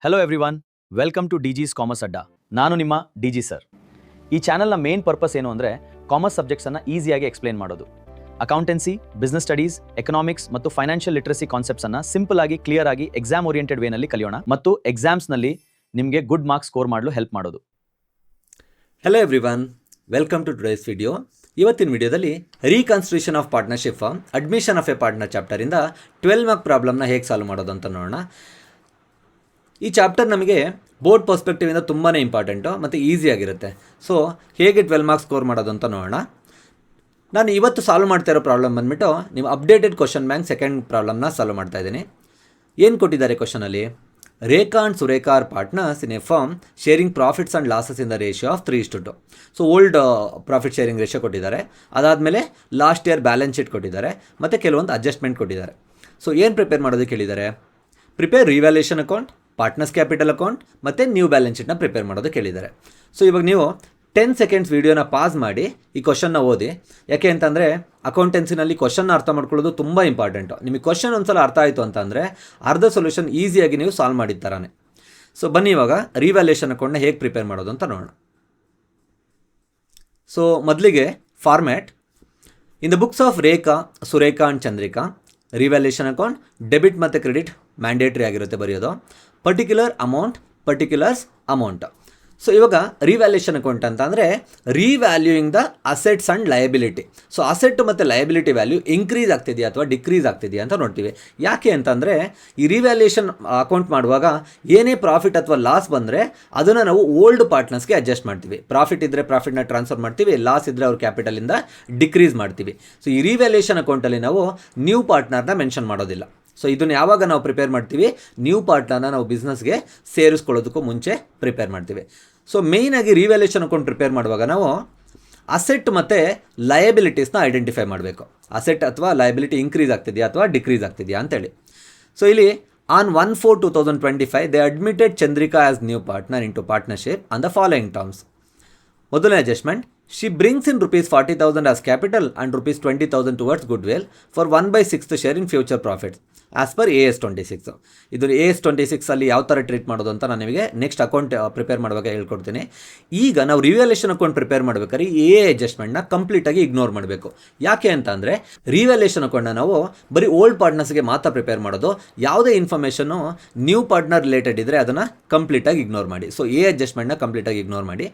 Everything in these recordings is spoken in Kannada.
Hello everyone, welcome to Digis commerce Adda. ನಾನು ನಿಮ್ಮ ಡಿಜಿ ಸರ್. ಈ ಚಾನಲ್ನ ಮೇನ್ ಪರ್ಪಸ್ ಏನು ಅಂದರೆ ಕಾಮರ್ಸ್ ಸಬ್ಜೆಕ್ಟ್ಸನ್ನು ಈಸಿಯಾಗಿ ಎಕ್ಸ್ಪ್ಲೇನ್ ಮಾಡೋದು. ಅಕೌಂಟೆನ್ಸಿ, ಬಿಸ್ನೆಸ್ ಸ್ಟಡೀಸ್, ಎಕನಾಮಿಕ್ಸ್ ಮತ್ತು ಫೈನಾನ್ಷಿಯಲ್ ಲಿಟ್ರಸಿ ಕಾನ್ಸೆಪ್ಟ್ಸನ್ನು ಸಿಂಪಲ್ ಆಗಿ, ಕ್ಲಿಯರ್ ಆಗಿ, ಎಕ್ಸಾಮ್ ಓರಿಯೆಂಟೆಡ್ ವೇನಲ್ಲಿ ಕಲಿಯೋಣ ಮತ್ತು ಎಕ್ಸಾಮ್ಸ್ನಲ್ಲಿ ನಿಮಗೆ ಗುಡ್ ಮಾರ್ಕ್ಸ್ ಸ್ಕೋರ್ ಮಾಡಲು ಹೆಲ್ಪ್ ಮಾಡೋದು. Hello everyone, welcome to today's video. ಇವತ್ತಿನ ವಿಡಿಯೋದಲ್ಲಿ reconstruction of partnership firm, admission of a partner ಚಾಪ್ಟರಿಂದ 12 ಮಾರ್ಕ್ ಪ್ರಾಬ್ಲಮ್ನ ಹೇಗೆ ಸಾಲ್ವ್ ಮಾಡೋದು ಅಂತ ನೋಡೋಣ. ಈ ಚಾಪ್ಟರ್ ನಮಗೆ ಬೋರ್ಡ್ ಪರ್ಸ್ಪೆಕ್ಟಿವಿಂದ ತುಂಬಾ ಇಂಪಾರ್ಟೆಂಟು ಮತ್ತು ಈಸಿಯಾಗಿರುತ್ತೆ. ಸೊ ಹೇಗೆ 12 ಮಾರ್ಕ್ಸ್ ಸ್ಕೋರ್ ಮಾಡೋದು ಅಂತ ನೋಡೋಣ. ನಾನು ಇವತ್ತು ಸಾಲ್ವ್ ಮಾಡ್ತಾ ಇರೋ ಪ್ರಾಬ್ಲಮ್ ಬಂದುಬಿಟ್ಟು ನೀವು ಅಪ್ಡೇಟೆಡ್ ಕ್ವಶನ್ ಬ್ಯಾಂಕ್ ಸೆಕೆಂಡ್ ಪ್ರಾಬ್ಲಮ್ನ ಸಾಲ್ವ್ ಮಾಡ್ತಾ ಇದ್ದೀನಿ. ಏನು ಕೊಟ್ಟಿದ್ದಾರೆ ಕ್ವಶನಲ್ಲಿ? Rekha and Surekha are partners in a firm sharing profits and losses in the ratio of 3:2. So old profit sharing ratio ಕೊಟ್ಟಿದ್ದಾರೆ. ಅದಾದಮೇಲೆ ಲಾಸ್ಟ್ ಇಯರ್ ಬ್ಯಾಲೆನ್ಸ್ ಶೀಟ್ ಕೊಟ್ಟಿದ್ದಾರೆ ಮತ್ತು ಕೆಲವೊಂದು ಅಡ್ಜಸ್ಟ್ಮೆಂಟ್ ಕೊಟ್ಟಿದ್ದಾರೆ. ಸೊ ಏನು ಪ್ರಿಪೇರ್ ಮಾಡೋದಕ್ಕೆ ಹೇಳಿದ್ದಾರೆ? Prepare revaluation account, partners capital account ಮತ್ತು ನ್ಯೂ ಬ್ಯಾಲೆನ್ಸ್ ಶೀಟ್ನ ಪ್ರಿಪೇರ್ ಮಾಡೋದಕ್ಕೆ ಹೇಳಿದ್ದಾರೆ. ಸೊ ಇವಾಗ ನೀವು 10 ಸೆಕೆಂಡ್ಸ್ ವೀಡಿಯೋನ ಪಾಸ್ ಮಾಡಿ ಈ ಕ್ವಶನ್ನ ಓದಿ. ಯಾಕೆ ಅಂತಂದರೆ ಅಕೌಂಟೆನ್ಸಿನಲ್ಲಿ ಕ್ವಶನ್ನ ಅರ್ಥ ಮಾಡ್ಕೊಳ್ಳೋದು ತುಂಬ ಇಂಪಾರ್ಟೆಂಟು. ನಿಮಗೆ ಕ್ವಶನ್ ಒಂದ್ಸಲ ಅರ್ಥ ಆಯಿತು ಅಂತಂದರೆ ಅರ್ಧ ಸೊಲ್ಯೂಷನ್ ಈಸಿಯಾಗಿ ನೀವು ಸಾಲ್ವ್ ಮಾಡಿದ ಥರನೇ. ಸೊ ಬನ್ನಿ ಇವಾಗ ರಿವ್ಯಾಲ್ಯೂಯೇಷನ್ ಅಕೌಂಟ್ನ ಹೇಗೆ ಪ್ರಿಪೇರ್ ಮಾಡೋದು ಅಂತ ನೋಡೋಣ. ಸೊ ಮೊದಲಿಗೆ format. In the books of Rekha, Surekha and Chandrika, revaluation account debit ಮತ್ತು ಕ್ರೆಡಿಟ್ ಮ್ಯಾಂಡೇಟ್ರಿ ಆಗಿರುತ್ತೆ ಬರೆಯೋದು. Particular amount, particulars amount. So ಇವಾಗ ರಿವ್ಯಾಲ್ಯೂಯೇಷನ್ ಅಕೌಂಟ್ ಅಂತ ಅಂದರೆ revaluing the assets and liability. So asset ಮತ್ತು ಲಯಬಿಲಿಟಿ ವ್ಯಾಲ್ಯೂ ಇನ್ಕ್ರೀಸ್ ಆಗ್ತಿದೆಯಾ ಅಥವಾ ಡಿಕ್ರೀಸ್ ಆಗ್ತಿದೆಯಾ ಅಂತ ನೋಡ್ತೀವಿ. ಯಾಕೆ ಅಂತಂದರೆ ಈ ರಿವ್ಯಾಲ್ಯೂಯೇಷನ್ ಅಕೌಂಟ್ ಮಾಡುವಾಗ ಏನೇ ಪ್ರಾಫಿಟ್ ಅಥವಾ ಲಾಸ್ ಬಂದರೆ ಅದನ್ನು ನಾವು ಓಲ್ಡ್ ಪಾರ್ಟ್ನರ್ಸ್ಗೆ ಅಡ್ಜಸ್ಟ್ ಮಾಡ್ತೀವಿ. ಪ್ರಾಫಿಟ್ ಇದ್ದರೆ ಪ್ರಾಫಿಟ್ನ ಟ್ರಾನ್ಸ್ಫರ್ ಮಾಡ್ತೀವಿ, ಲಾಸ್ ಇದ್ದರೆ ಅವ್ರ ಕ್ಯಾಪಿಟಲಿಂದ ಡಿಕ್ರೀಸ್ ಮಾಡ್ತೀವಿ. ಸೊ ಈ ರಿವ್ಯಾಲ್ಯೂಯೇಷನ್ ಅಕೌಂಟಲ್ಲಿ ನಾವು ನ್ಯೂ ಪಾರ್ಟ್ನರ್ನ ಮೆನ್ಷನ್ ಮಾಡೋದಿಲ್ಲ. ಸೊ ಇದನ್ನು ಯಾವಾಗ ನಾವು ಪ್ರಿಪೇರ್ ಮಾಡ್ತೀವಿ? ನ್ಯೂ ಪಾರ್ಟ್ನರ್ನ ನಾವು ಬಿಸ್ನೆಸ್ಗೆ ಸೇರಿಸ್ಕೊಳ್ಳೋದಕ್ಕೂ ಮುಂಚೆ ಪ್ರಿಪೇರ್ ಮಾಡ್ತೀವಿ. ಸೊ ಮೇಯ್ನಾಗಿ ರಿವ್ಯಾಲ್ಯೂಯೇಷನ್ ಅಕೌಂಟ್ ಪ್ರಿಪೇರ್ ಮಾಡುವಾಗ ನಾವು ಅಸೆಟ್ ಮತ್ತು ಲಯಬಿಲಿಟೀಸ್ನ ಐಡೆಂಟಿಫೈ ಮಾಡಬೇಕು. ಅಸೆಟ್ ಅಥವಾ ಲಯಬಿಲಿಟಿ ಇನ್ಕ್ರೀಸ್ ಆಗ್ತಿದೆಯಾ ಅಥವಾ ಡಿಕ್ರೀಸ್ ಆಗ್ತಿದೆಯಾ ಅಂತೇಳಿ. ಸೊ ಇಲ್ಲಿ on 1/4/2025 they admitted Chandrika as new partner into partnership on the following terms. ಮೊದಲನೇ adjustment, she brings in rupees 40,000 as capital and rupees 20,000 towards goodwill for 1/6 share in future profits as per AS 26. ಇದು AS 26 ಅಲ್ಲಿ ಯಾವ ಥರ ಟ್ರೀಟ್ ಮಾಡೋದು ಅಂತ ನಾನು ನಿಮಗೆ ನೆಕ್ಸ್ಟ್ ಅಕೌಂಟ್ ಪ್ರಿಪೇರ್ ಮಾಡುವಾಗ ಹೇಳ್ಕೊಡ್ತೀನಿ. ಈಗ ನಾವು ರಿವ್ಯಾಲ್ಯೂಯೇಷನ್ ಅಕೌಂಟ್ ಪ್ರಿಪೇರ್ ಮಾಡಬೇಕಾದ್ರೆ ಅಡ್ಜಸ್ಟ್ಮೆಂಟ್ನ ಕಂಪ್ಲೀಟಾಗಿ ಇಗ್ನೋರ್ ಮಾಡಬೇಕು. ಯಾಕೆ ಅಂತ ಅಂದರೆ ರಿವ್ಯಾಲ್ಯೂಯೇಷನ್ ಅಕೌಂಟ್ನ ನಾವು ಬರೀ ಓಲ್ಡ್ ಪಾರ್ಟ್ನರ್ಸ್ಗೆ ಮಾತ್ರ ಪ್ರಿಪೇರ್ ಮಾಡೋದು. ಯಾವುದೇ ಇನ್ಫಾರ್ಮೇಷನ್ನು ನ್ಯೂ ಪಾರ್ಟ್ನರ್ ರಿಲೇಟೆಡ್ ಇದ್ದರೆ ಅದನ್ನು ಕಂಪ್ಲೀಟಾಗಿ ಇಗ್ನೋರ್ ಮಾಡಿ. ಸೊ ಅಡ್ಜಸ್ಟ್ಮೆಂಟ್ನ ಕಂಪ್ಲೀಟಾಗಿ ಇಗ್ನೋರ್ ಮಾಡಿ.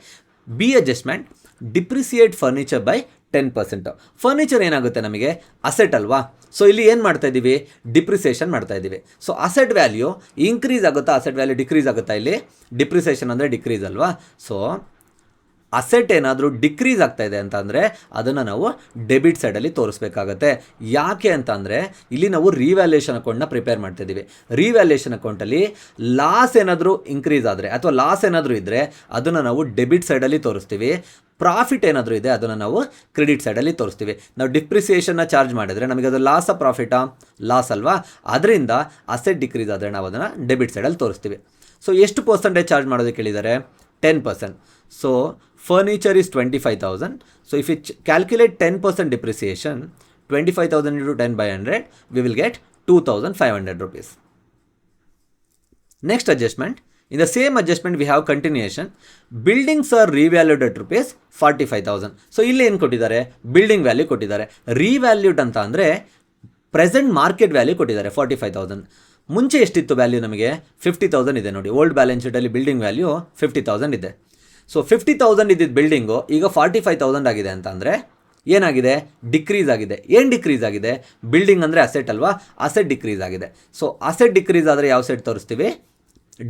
B adjustment, depreciate furniture by 10%. Furniture ಏನಾಗುತ್ತೆ ನಮಗೆ? ಅಸೆಟ್ ಅಲ್ವಾ? ಸೊ ಇಲ್ಲಿ ಏನು ಮಾಡ್ತಾ ಇದ್ದೀವಿ? ಡಿಪ್ರಿಸಿಯೇಷನ್ ಮಾಡ್ತಾ ಇದ್ದೀವಿ. ಸೊ ಅಸೆಟ್ ವ್ಯಾಲ್ಯೂ ಇನ್ಕ್ರೀಸ್ ಆಗುತ್ತಾ, ಅಸೆಟ್ ವ್ಯಾಲ್ಯೂ ಡಿಕ್ರೀಸ್ ಆಗುತ್ತಾ? ಇಲ್ಲಿ ಡಿಪ್ರಿಸಿಯೇಷನ್ ಅಂದರೆ ಡಿಕ್ರೀಸ್ ಅಲ್ವಾ? ಸೊ ಅಸೆಟ್ ಏನಾದರೂ ಡಿಕ್ರೀಸ್ ಆಗ್ತಾ ಇದೆ ಅಂತ ಅಂದರೆ ಅದನ್ನು ನಾವು ಡೆಬಿಟ್ ಸೈಡಲ್ಲಿ ತೋರಿಸ್ಬೇಕಾಗತ್ತೆ. ಯಾಕೆ ಅಂತ ಅಂದರೆ ಇಲ್ಲಿ ನಾವು ರಿವ್ಯಾಲ್ಯೂಯೇಷನ್ ಅಕೌಂಟ್ನ ಪ್ರಿಪೇರ್ ಮಾಡ್ತಿದ್ದೀವಿ. ರಿವ್ಯಾಲ್ಯೂಯೇಷನ್ ಅಕೌಂಟಲ್ಲಿ ಲಾಸ್ ಏನಾದರೂ ಇನ್ಕ್ರೀಸ್ ಆದರೆ ಅಥವಾ ಲಾಸ್ ಏನಾದರೂ ಇದ್ದರೆ ಅದನ್ನು ನಾವು ಡೆಬಿಟ್ ಸೈಡಲ್ಲಿ ತೋರಿಸ್ತೀವಿ. ಪ್ರಾಫಿಟ್ ಏನಾದರೂ ಇದೆ ಅದನ್ನು ನಾವು ಕ್ರೆಡಿಟ್ ಸೈಡಲ್ಲಿ ತೋರಿಸ್ತೀವಿ. ನಾವು ಡಿಪ್ರಿಸಿಯೇಷನ್ನ ಚಾರ್ಜ್ ಮಾಡಿದರೆ ನಮಗೆ ಅದು ಲಾಸಾ ಪ್ರಾಫಿಟಾ? ಲಾಸ್ ಅಲ್ವಾ? ಅದರಿಂದ ಅಸೆಟ್ ಡಿಕ್ರೀಸ್ ಆದರೆ ನಾವು ಅದನ್ನು ಡೆಬಿಟ್ ಸೈಡಲ್ಲಿ ತೋರಿಸ್ತೀವಿ. ಸೊ ಎಷ್ಟು ಪರ್ಸೆಂಟೇಜ್ ಚಾರ್ಜ್ ಮಾಡೋದಕ್ಕೆ ಹೇಳಿದ್ದಾರೆ? 10%. So furniture is 25,000. So if we calculate 10% depreciation, 25,000 into 10 by 100, we will get 2,500 rupees. Next adjustment. In the same adjustment we have continuation. Buildings are revalued at rupees 45,000. So ಇಲ್ಲಿ ಏನು ಕೊಟ್ಟಿದ್ದಾರೆ? ಬಿಲ್ಡಿಂಗ್ ವ್ಯಾಲ್ಯೂ ಕೊಟ್ಟಿದ್ದಾರೆ. ರಿವ್ಯಾಲ್ಯೂಡ್ ಅಂತ ಅಂದರೆ ಪ್ರೆಸೆಂಟ್ ಮಾರ್ಕೆಟ್ ವ್ಯಾಲ್ಯೂ ಕೊಟ್ಟಿದ್ದಾರೆ 45,000. ಮುಂಚೆ ಎಷ್ಟಿತ್ತು ವ್ಯಾಲ್ಯೂ? ನಮಗೆ 50,000 ಇದೆ ನೋಡಿ. ಓಲ್ಡ್ ಬ್ಯಾಲೆನ್ಸ್ ಶೀಟಲ್ಲಿ ಬಿಲ್ಡಿಂಗ್ ವ್ಯಾಲ್ಯೂ 50,000 ಇದೆ. ಸೊ 50,000 ಇದ್ದಿದ್ದು ಬಿಲ್ಡಿಂಗು ಈಗ 45,000 ಆಗಿದೆ ಅಂತ ಅಂದರೆ ಏನಾಗಿದೆ? ಡಿಕ್ರೀಸ್ ಆಗಿದೆ. ಏನು ಡಿಕ್ರೀಸ್ ಆಗಿದೆ? ಬಿಲ್ಡಿಂಗ್ ಅಂದರೆ ಅಸೆಟ್ ಅಲ್ವಾ? ಅಸೆಟ್ ಡಿಕ್ರೀಸ್ ಆಗಿದೆ. ಸೊ ಅಸೆಟ್ ಡಿಕ್ರೀಸ್ ಆದರೆ ಯಾವ ಸೈಡ್ ತೋರಿಸ್ತೀವಿ?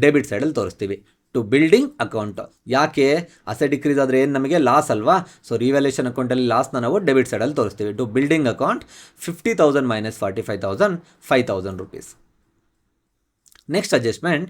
ಡೆಬಿಟ್ ಸೈಡಲ್ಲಿ ತೋರಿಸ್ತೀವಿ, ಟು ಬಿಲ್ಡಿಂಗ್ ಅಕೌಂಟ್. ಯಾಕೆ? ಅಸೆಟ್ ಡಿಕ್ರೀಸ್ ಆದರೆ ಏನು ನಮಗೆ? ಲಾಸ್ ಅಲ್ವಾ? ಸೊ ರಿವ್ಯಾಲ್ಯೂಯೇಷನ್ ಅಕೌಂಟಲ್ಲಿ ಲಾಸ್ನ ನಾವು ಡೆಬಿಟ್ ಸೈಡಲ್ಲಿ ತೋರಿಸ್ತೀವಿ. To building account 50,000 minus 45,000, 5,000 rupees. Next adjustment,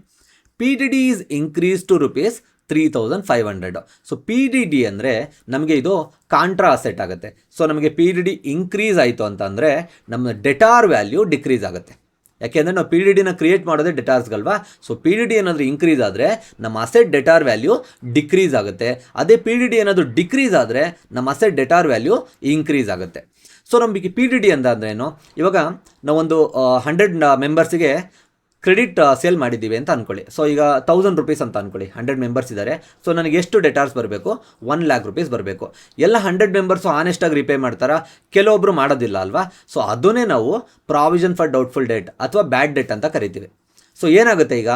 PDD is increase to rupees 3,500. So PDD ಅಂದರೆ ನಮಗೆ ಇದು ಕಾಂಟ್ರಾ ಅಸೆಟ್ ಆಗುತ್ತೆ. ಸೊ ನಮಗೆ PDD ಇನ್ಕ್ರೀಸ್ ಆಯಿತು ಅಂತಂದರೆ ನಮ್ಮ ಡೆಟಾರ್ ವ್ಯಾಲ್ಯೂ ಡಿಕ್ರೀಸ್ ಆಗುತ್ತೆ. ಯಾಕೆಂದರೆ ನಾವು PDDನ ಕ್ರಿಯೇಟ್ ಮಾಡೋದೇ ಡೆಟಾರ್ಸ್ಗಲ್ವಾ? ಸೊ PDD ಏನಾದರೂ ಇನ್ಕ್ರೀಸ್ ಆದರೆ ನಮ್ಮ ಅಸೆಟ್ ಡೆಟಾರ್ ವ್ಯಾಲ್ಯೂ ಡಿಕ್ರೀಸ್ ಆಗುತ್ತೆ. ಅದೇ PDD ಏನಾದರೂ ಡಿಕ್ರೀಸ್ ಆದರೆ ನಮ್ಮ ಅಸೆಟ್ ಡೆಟಾರ್ ವ್ಯಾಲ್ಯೂ ಇನ್ಕ್ರೀಸ್ ಆಗುತ್ತೆ. ಸೊ ನಮಗೆ PDD ಅಂತ ಅಂದ್ರೇನು? ಇವಾಗ ನಾವೊಂದು 100 ಮೆಂಬರ್ಸಿಗೆ ಕ್ರೆಡಿಟ್ ಸೇಲ್ ಮಾಡಿದ್ದೀವಿ ಅಂತ ಅಂದ್ಕೊಳ್ಳಿ. ಸೊ ಈಗ 1000 ರುಪೀಸ್ ಅಂತ ಅಂದ್ಕೊಳ್ಳಿ, 100 ಮೆಂಬರ್ಸ್ ಇದ್ದಾರೆ. ಸೊ ನನಗೆ ಎಷ್ಟು ಡೆಟಾರ್ಸ್ ಬರಬೇಕು? 1 lakh rupees ಬರಬೇಕು. ಎಲ್ಲ 100 ಮೆಂಬರ್ಸು ಆನೆಸ್ಟಾಗಿ ರಿಪೇ ಮಾಡ್ತಾರಾ? ಕೆಲವೊಬ್ಬರು ಮಾಡೋದಿಲ್ಲ ಅಲ್ವಾ? ಸೊ ಅದನ್ನೇ ನಾವು ಪ್ರಾವಿಷನ್ ಫಾರ್ ಡೌಟ್ಫುಲ್ ಡೆಟ್ ಅಥವಾ ಬ್ಯಾಡ್ ಡೆಟ್ ಅಂತ ಕರಿತೀವಿ. ಸೊ ಏನಾಗುತ್ತೆ, ಈಗ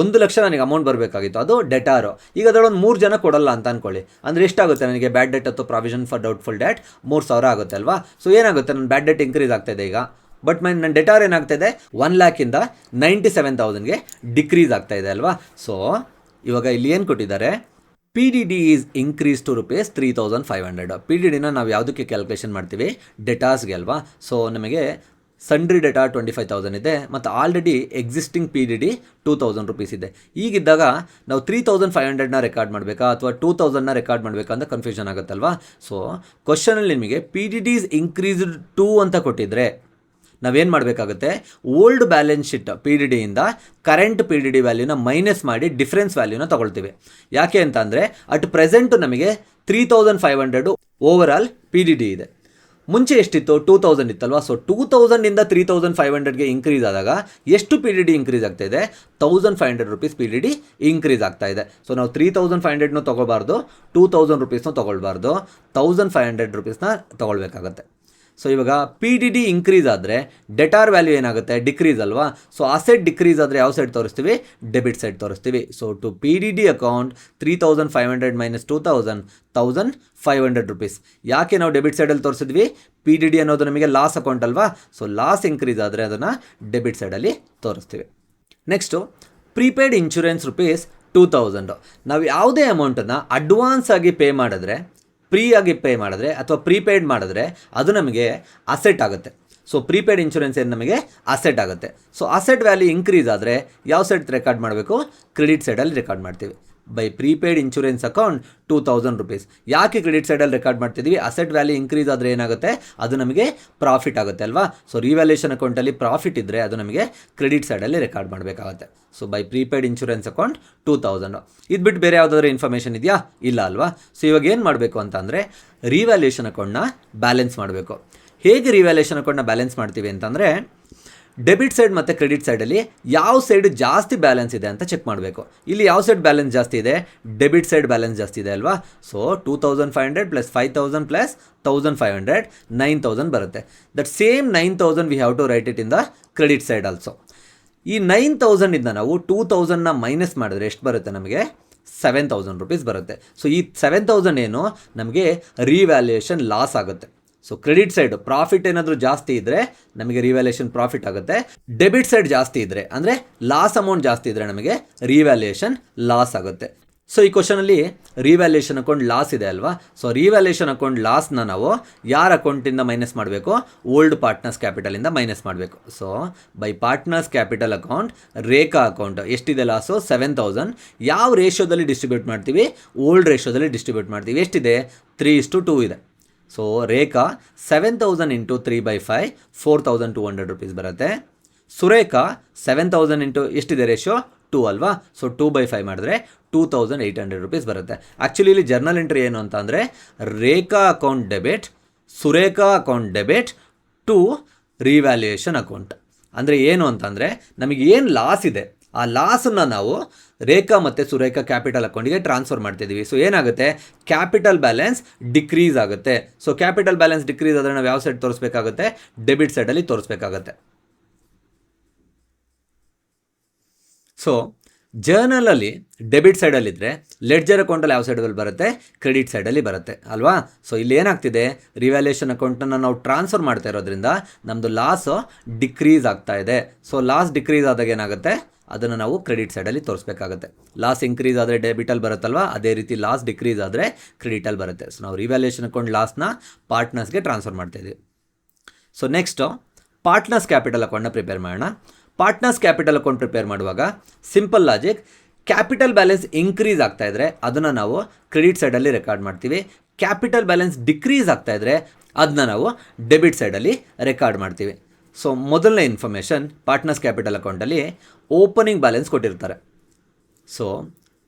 1 ಲಕ್ಷ ನನಗೆ ಅಮೌಂಟ್ ಬರಬೇಕಾಗಿತ್ತು, ಅದು ಡೆಟಾರು. ಈಗ ಅದರೊಂದು 3 ಜನ ಕೊಡಲ್ಲ ಅಂತ ಅಂದ್ಕೊಳ್ಳಿ, ಅಂದರೆ ಎಷ್ಟಾಗುತ್ತೆ ನನಗೆ ಬ್ಯಾಡ್ ಡೆಟ್ ಅಥವಾ ಪ್ರಾವಿಷನ್ ಫಾರ್ ಡೌಟ್ಫುಲ್ ಡೆಟ್? 3000 ಆಗುತ್ತೆ ಅಲ್ವಾ? ಸೊ ಏನಾಗುತ್ತೆ, ನನ್ನ ಬ್ಯಾಡ್ ಡೆಟ್ ಇನ್ಕ್ರೀಸ್ ಆಗ್ತಾಯಿದೆ. ಈಗ ಬಟ್ ನನ್ನ ಡೆಟಾರ್ ಏನಾಗ್ತಾಯಿದೆ, 1 lakhಯಿಂದ 97,000ಗೆ ಡಿಕ್ರೀಸ್ ಆಗ್ತಾಯಿದೆ ಅಲ್ವಾ? ಸೊ ಇವಾಗ ಇಲ್ಲಿ ಏನು ಕೊಟ್ಟಿದ್ದಾರೆ, P D D is increase to rupees 3,500. P D ಡಿನ ನಾವು ಯಾವುದಕ್ಕೆ ಕ್ಯಾಲ್ಕುಲೇಷನ್ ಮಾಡ್ತೀವಿ? ಡೆಟಾರ್ಸ್ಗೆ ಅಲ್ವಾ? ಸೊ ನಮಗೆ ಸಂಡ್ರಿ ಡೆಟಾ 25,000 ಇದೆ ಮತ್ತು already existing P D D 2,000 rupees ಇದೆ. ಈಗಿದ್ದಾಗ ನಾವು 3,500ನ ರೆಕಾರ್ಡ್ ಮಾಡಬೇಕಾ ಅಥವಾ 2,000ನ ರೆಕಾರ್ಡ್ ಮಾಡಬೇಕಾ ಅಂತ ಕನ್ಫ್ಯೂಷನ್ ಆಗುತ್ತಲ್ವಾ? ಸೊ ಕ್ವಶನಲ್ಲಿ ನಿಮಗೆ P D D is increased 2 ಅಂತ ಕೊಟ್ಟಿದ್ರೆ ನಾವೇನು ಮಾಡಬೇಕಾಗುತ್ತೆ, old balance sheet P D ಡಿಯಿಂದ ಕರೆಂಟ್ ಪಿ ಡಿ ಡಿ ವ್ಯಾಲ್ಯೂನ ಮೈನಸ್ ಮಾಡಿ ಡಿಫ್ರೆನ್ಸ್ ವ್ಯಾಲ್ಯೂನ ತೊಗೊಳ್ತೀವಿ. ಯಾಕೆ ಅಂತ ಅಂದರೆ ಅಟ್ ಪ್ರೆಸೆಂಟು ನಮಗೆ 3,500 over all P D D ಇದೆ. ಮುಂಚೆ ಎಷ್ಟಿತ್ತು? 2,000 ಇತ್ತಲ್ವಾ? ಸೊ 2,000ಇಂದ 3,500ಗೆ ಇನ್ಕ್ರೀಸ್ ಆದಾಗ ಎಷ್ಟು ಪಿ ಡಿ ಡಿ ಇನ್ಕ್ರೀಸ್ ಆಗ್ತಾ ಇದೆ? 1,500 rupees P D D increase ಆಗ್ತಾ ಇದೆ. ಸೊ ನಾವು 3,500ನು ತೊಗೊಳ್ಬಾರ್ದು, 2,000 ರುಪೀಸ್ನೂ ತೊಗೊಳ್ಬಾರ್ದು, 1,500 ರುಪೀಸ್ನ ತೊಗೊಳ್ಬೇಕಾಗತ್ತೆ. ಸೊ ಇವಾಗ ಪಿ ಡಿ ಡಿ ಇನ್ಕ್ರೀಸ್ ಆದರೆ ಡೆಟಾರ್ ವ್ಯಾಲ್ಯೂ ಏನಾಗುತ್ತೆ? ಡಿಕ್ರೀಸ್ ಅಲ್ವಾ? ಸೊ ಅಸೆಟ್ ಡಿಕ್ರೀಸ್ ಆದರೆ ಯಾವ ಸೈಡ್ ತೋರಿಸ್ತೀವಿ? ಡೆಬಿಟ್ ಸೈಡ್ ತೋರಿಸ್ತೀವಿ. So to P D D account 3,500 minus 2,000 1,500 rupees. ಯಾಕೆ ನಾವು ಡೆಬಿಟ್ ಸೈಡಲ್ಲಿ ತೋರಿಸಿದ್ವಿ? ಪಿ ಡಿ ಡಿ ಅನ್ನೋದು ನಮಗೆ ಲಾಸ್ ಅಕೌಂಟ್ ಅಲ್ವಾ? ಸೊ ಲಾಸ್ ಇನ್ಕ್ರೀಸ್ ಆದರೆ ಅದನ್ನು ಡೆಬಿಟ್ ಸೈಡಲ್ಲಿ ತೋರಿಸ್ತೀವಿ. Next prepaid insurance rupees 2,000. ನಾವು ಯಾವುದೇ ಅಮೌಂಟನ್ನು ಅಡ್ವಾನ್ಸ್ ಆಗಿ ಪೇ ಮಾಡಿದ್ರೆ, ಫ್ರೀ ಆಗಿ ಪೇ ಮಾಡಿದ್ರೆ ಅಥವಾ ಪ್ರೀಪೇಯ್ಡ್ ಮಾಡಿದ್ರೆ ಅದು ನಮಗೆ ಅಸೆಟ್ ಆಗುತ್ತೆ. ಸೊ ಪ್ರೀಪೇಯ್ಡ್ ಇನ್ಶೂರೆನ್ಸ್ ಏನು ನಮಗೆ ಅಸೆಟ್ ಆಗುತ್ತೆ. ಸೊ ಅಸೆಟ್ ವ್ಯಾಲ್ಯೂ ಇನ್ಕ್ರೀಸ್ ಆದರೆ ಯಾವ ಸೈಡ್ ರೆಕಾರ್ಡ್ ಮಾಡಬೇಕು? ಕ್ರೆಡಿಟ್ ಸೈಡಲ್ಲಿ ರೆಕಾರ್ಡ್ ಮಾಡ್ತೀವಿ. By prepaid insurance account 2,000 rupees. ಯಾಕೆ ಕ್ರೆಡಿಟ್ ಸೈಡಲ್ಲಿ ರೆಕಾರ್ಡ್ ಮಾಡ್ತಿದ್ವಿ? ಅಸೆಟ್ ವ್ಯಾಲ್ಯೂ ಇನ್ಕ್ರೀಸ್ ಆದರೆ ಏನಾಗುತ್ತೆ? ಅದು ನಮಗೆ ಪ್ರಾಫಿಟ್ ಆಗುತ್ತೆ ಅಲ್ವಾ? ಸೊ ರಿವ್ಯಾಲ್ಯೂಷನ್ ಅಕೌಂಟಲ್ಲಿ ಪ್ರಾಫಿಟ್ ಇದ್ದರೆ ಅದು ನಮಗೆ ಕ್ರೆಡಿಟ್ ಸೈಡಲ್ಲಿ ರೆಕಾರ್ಡ್ ಮಾಡಬೇಕಾಗುತ್ತೆ. So by prepaid insurance account 2,000. ಇದು ಬಿಟ್ಟು ಬೇರೆ ಯಾವುದಾದ್ರೂ ಇನ್ಫಾರ್ಮೇಷನ್ ಇದೆಯಾ? ಇಲ್ಲ ಅಲ್ವಾ? ಸೊ ಇವಾಗ ಏನು ಮಾಡಬೇಕು ಅಂತ ಅಂದರೆ ರಿವ್ಯಾಲ್ಯೂಷನ್ ಅಕೌಂಟ್ನ ಬ್ಯಾಲೆನ್ಸ್ ಮಾಡಬೇಕು. ಹೇಗೆ ರಿವ್ಯಾಲ್ಯೂಷನ್ ಅಕೌಂಟ್ನ ಬ್ಯಾಲೆನ್ಸ್ ಮಾಡ್ತೀವಿ ಅಂತಂದರೆ ಡೆಬಿಟ್ ಸೈಡ್ ಮತ್ತು ಕ್ರೆಡಿಟ್ ಸೈಡಲ್ಲಿ ಯಾವ ಸೈಡ್ ಜಾಸ್ತಿ ಬ್ಯಾಲೆನ್ಸ್ ಇದೆ ಅಂತ ಚೆಕ್ ಮಾಡಬೇಕು. ಇಲ್ಲಿ ಯಾವ ಸೈಡ್ ಬ್ಯಾಲೆನ್ಸ್ ಜಾಸ್ತಿ ಇದೆ? ಡೆಬಿಟ್ ಸೈಡ್ ಬ್ಯಾಲೆನ್ಸ್ ಜಾಸ್ತಿ ಇದೆ ಅಲ್ವಾ? ಸೊ 2,500 ಪ್ಲಸ್ 5,000 ಪ್ಲಸ್ 1,500 9,000 ಬರುತ್ತೆ. That same 9,000 we have to write it in the credit side also. ಈ 9,000ಇಂದ ನಾವು 2,000ನ ಮೈನಸ್ ಮಾಡಿದ್ರೆ ಎಷ್ಟು ಬರುತ್ತೆ? ನಮಗೆ 7,000 ರುಪೀಸ್ ಬರುತ್ತೆ. ಸೊ ಈ 7,000 ಏನು ನಮಗೆ ರಿವ್ಯಾಲ್ಯೂಯೇಷನ್ ಲಾಸ್ ಆಗುತ್ತೆ. ಸೊ ಕ್ರೆಡಿಟ್ ಸೈಡ್ ಪ್ರಾಫಿಟ್ ಏನಾದರೂ ಜಾಸ್ತಿ ಇದ್ದರೆ ನಮಗೆ ರಿವ್ಯಾಲ್ಯೂಯೇಷನ್ ಪ್ರಾಫಿಟ್ ಆಗುತ್ತೆ. ಡೆಬಿಟ್ ಸೈಡ್ ಜಾಸ್ತಿ ಇದ್ದರೆ ಅಂದರೆ ಲಾಸ್ ಅಮೌಂಟ್ ಜಾಸ್ತಿ ಇದ್ದರೆ ನಮಗೆ ರಿವ್ಯಾಲ್ಯೂಯೇಷನ್ ಲಾಸ್ ಆಗುತ್ತೆ. ಸೊ ಈ ಕ್ವಶನಲ್ಲಿ ರಿವ್ಯಾಲ್ಯೂಯೇಷನ್ ಅಕೌಂಟ್ ಲಾಸ್ ಇದೆ ಅಲ್ವಾ? ಸೊ ರಿವ್ಯಾಲ್ಯೂಯೇಷನ್ ಅಕೌಂಟ್ ಲಾಸ್ನ ನಾವು ಯಾರ ಅಕೌಂಟಿಂದ ಮೈನಸ್ ಮಾಡಬೇಕು? ಓಲ್ಡ್ ಪಾರ್ಟ್ನರ್ಸ್ ಕ್ಯಾಪಿಟಲಿಂದ ಮೈನಸ್ ಮಾಡಬೇಕು. So by partners capital account Rekha account ಎಷ್ಟಿದೆ ಲಾಸು? 7,000. ಯಾವ ರೇಷಿಯೋದಲ್ಲಿ ಡಿಸ್ಟ್ರಿಬ್ಯೂಟ್ ಮಾಡ್ತೀವಿ? ಓಲ್ಡ್ ರೇಷಿಯೋದಲ್ಲಿ ಡಿಸ್ಟ್ರಿಬ್ಯೂಟ್ ಮಾಡ್ತೀವಿ. ಎಷ್ಟಿದೆ? 3:2 ಇದೆ. ಸೊ ರೇಖಾ 7,000 ಇಂಟು 3/5 4,200 ರುಪೀಸ್ ಬರುತ್ತೆ. ಸುರೇಖಾ 7,000 ಇಂಟು ಎಷ್ಟಿದೆ ರೇಷಿಯೋ? 2 ಅಲ್ವಾ? ಸೊ 2/5 ಮಾಡಿದ್ರೆ 2,800 ರುಪೀಸ್ ಬರುತ್ತೆ. ಆ್ಯಕ್ಚುಲಿ ಇಲ್ಲಿ ಜರ್ನಲ್ ಎಂಟ್ರಿ ಏನು ಅಂತ ಅಂದರೆ Rekha account debit, Surekha account debit to revaluation account. ಅಂದರೆ ಏನು ಅಂತಂದರೆ ನಮಗೆ ಏನು ಲಾಸ್ ಇದೆ ಆ ಲಾಸನ್ನು ನಾವು ರೇಖಾ ಮತ್ತು ಸುರೇಖಾ ಕ್ಯಾಪಿಟಲ್ ಅಕೌಂಟಿಗೆ ಟ್ರಾನ್ಸ್ಫರ್ ಮಾಡ್ತಿದ್ದೀವಿ. ಸೊ ಏನಾಗುತ್ತೆ? ಕ್ಯಾಪಿಟಲ್ ಬ್ಯಾಲೆನ್ಸ್ ಡಿಕ್ರೀಸ್ ಆಗುತ್ತೆ. ಸೊ ಕ್ಯಾಪಿಟಲ್ ಬ್ಯಾಲೆನ್ಸ್ ಡಿಕ್ರೀಸ್ ಆದರೆ ನಾವು ಯಾವ ಸೈಡ್ ತೋರಿಸ್ಬೇಕಾಗುತ್ತೆ? ಡೆಬಿಟ್ ಸೈಡಲ್ಲಿ ತೋರಿಸ್ಬೇಕಾಗತ್ತೆ. ಸೊ ಜರ್ನಲಲ್ಲಿ ಡೆಬಿಟ್ ಸೈಡಲ್ಲಿದ್ದರೆ ಲೆಡ್ಜರ್ ಅಕೌಂಟಲ್ಲಿ ಯಾವ ಸೈಡಲ್ಲಿ ಬರುತ್ತೆ? ಕ್ರೆಡಿಟ್ ಸೈಡಲ್ಲಿ ಬರುತ್ತೆ ಅಲ್ವಾ? ಸೊ ಇಲ್ಲಿ ಏನಾಗ್ತಿದೆ? ರಿವ್ಯಾಲ್ಯೂಯೇಷನ್ ಅಕೌಂಟನ್ನು ನಾವು ಟ್ರಾನ್ಸ್ಫರ್ ಮಾಡ್ತಾ ಇರೋದ್ರಿಂದ ನಮ್ಮದು ಲಾಸು ಡಿಕ್ರೀಸ್ ಆಗ್ತಾ ಇದೆ. ಸೊ ಲಾಸ್ ಡಿಕ್ರೀಸ್ ಆದಾಗ ಏನಾಗುತ್ತೆ? ಅದನ್ನು ನಾವು ಕ್ರೆಡಿಟ್ ಸೈಡಲ್ಲಿ ತೋರಿಸ್ಬೇಕಾಗುತ್ತೆ. ಲಾಸ್ ಇನ್ಕ್ರೀಸ್ ಆದರೆ ಡೆಬಿಟಲ್ಲಿ ಬರುತ್ತಲ್ವಾ? ಅದೇ ರೀತಿ ಲಾಸ್ ಡಿಕ್ರೀಸ್ ಆದರೆ ಕ್ರೆಡಿಟಲ್ಲಿ ಬರುತ್ತೆ. ಸೊ ನಾವು ರಿವ್ಯಾಲ್ಯೂಯೇಷನ್ ಅಕೌಂಟ್ ಲಾಸ್ನ ಪಾರ್ಟ್ನರ್ಸ್ಗೆ ಟ್ರಾನ್ಸ್ಫರ್ ಮಾಡ್ತಾಯಿದ್ದೀವಿ. ಸೊ ನೆಕ್ಸ್ಟು ಪಾರ್ಟ್ನರ್ಸ್ ಕ್ಯಾಪಿಟಲ್ ಅಕೌಂಟ್ನ ಪ್ರಿಪೇರ್ ಮಾಡೋಣ. ಪಾರ್ಟ್ನರ್ಸ್ ಕ್ಯಾಪಿಟಲ್ ಅಕೌಂಟ್ ಪ್ರಿಪೇರ್ ಮಾಡುವಾಗ simple logic, capital balance increase ಆಗ್ತಾ ಇದ್ದರೆ ಅದನ್ನು ನಾವು ಕ್ರೆಡಿಟ್ ಸೈಡಲ್ಲಿ ರೆಕಾರ್ಡ್ ಮಾಡ್ತೀವಿ. ಕ್ಯಾಪಿಟಲ್ ಬ್ಯಾಲೆನ್ಸ್ ಡಿಕ್ರೀಸ್ ಆಗ್ತಾ ಇದ್ದರೆ ಅದನ್ನ ನಾವು ಡೆಬಿಟ್ ಸೈಡಲ್ಲಿ ರೆಕಾರ್ಡ್ ಮಾಡ್ತೀವಿ. ಸೊ ಮೊದಲನೇ ಇನ್ಫಾರ್ಮೇಷನ್, ಪಾರ್ಟ್ನರ್ಸ್ ಕ್ಯಾಪಿಟಲ್ ಅಕೌಂಟಲ್ಲಿ ಓಪನಿಂಗ್ ಬ್ಯಾಲೆನ್ಸ್ ಕೊಟ್ಟಿರ್ತಾರೆ. ಸೊ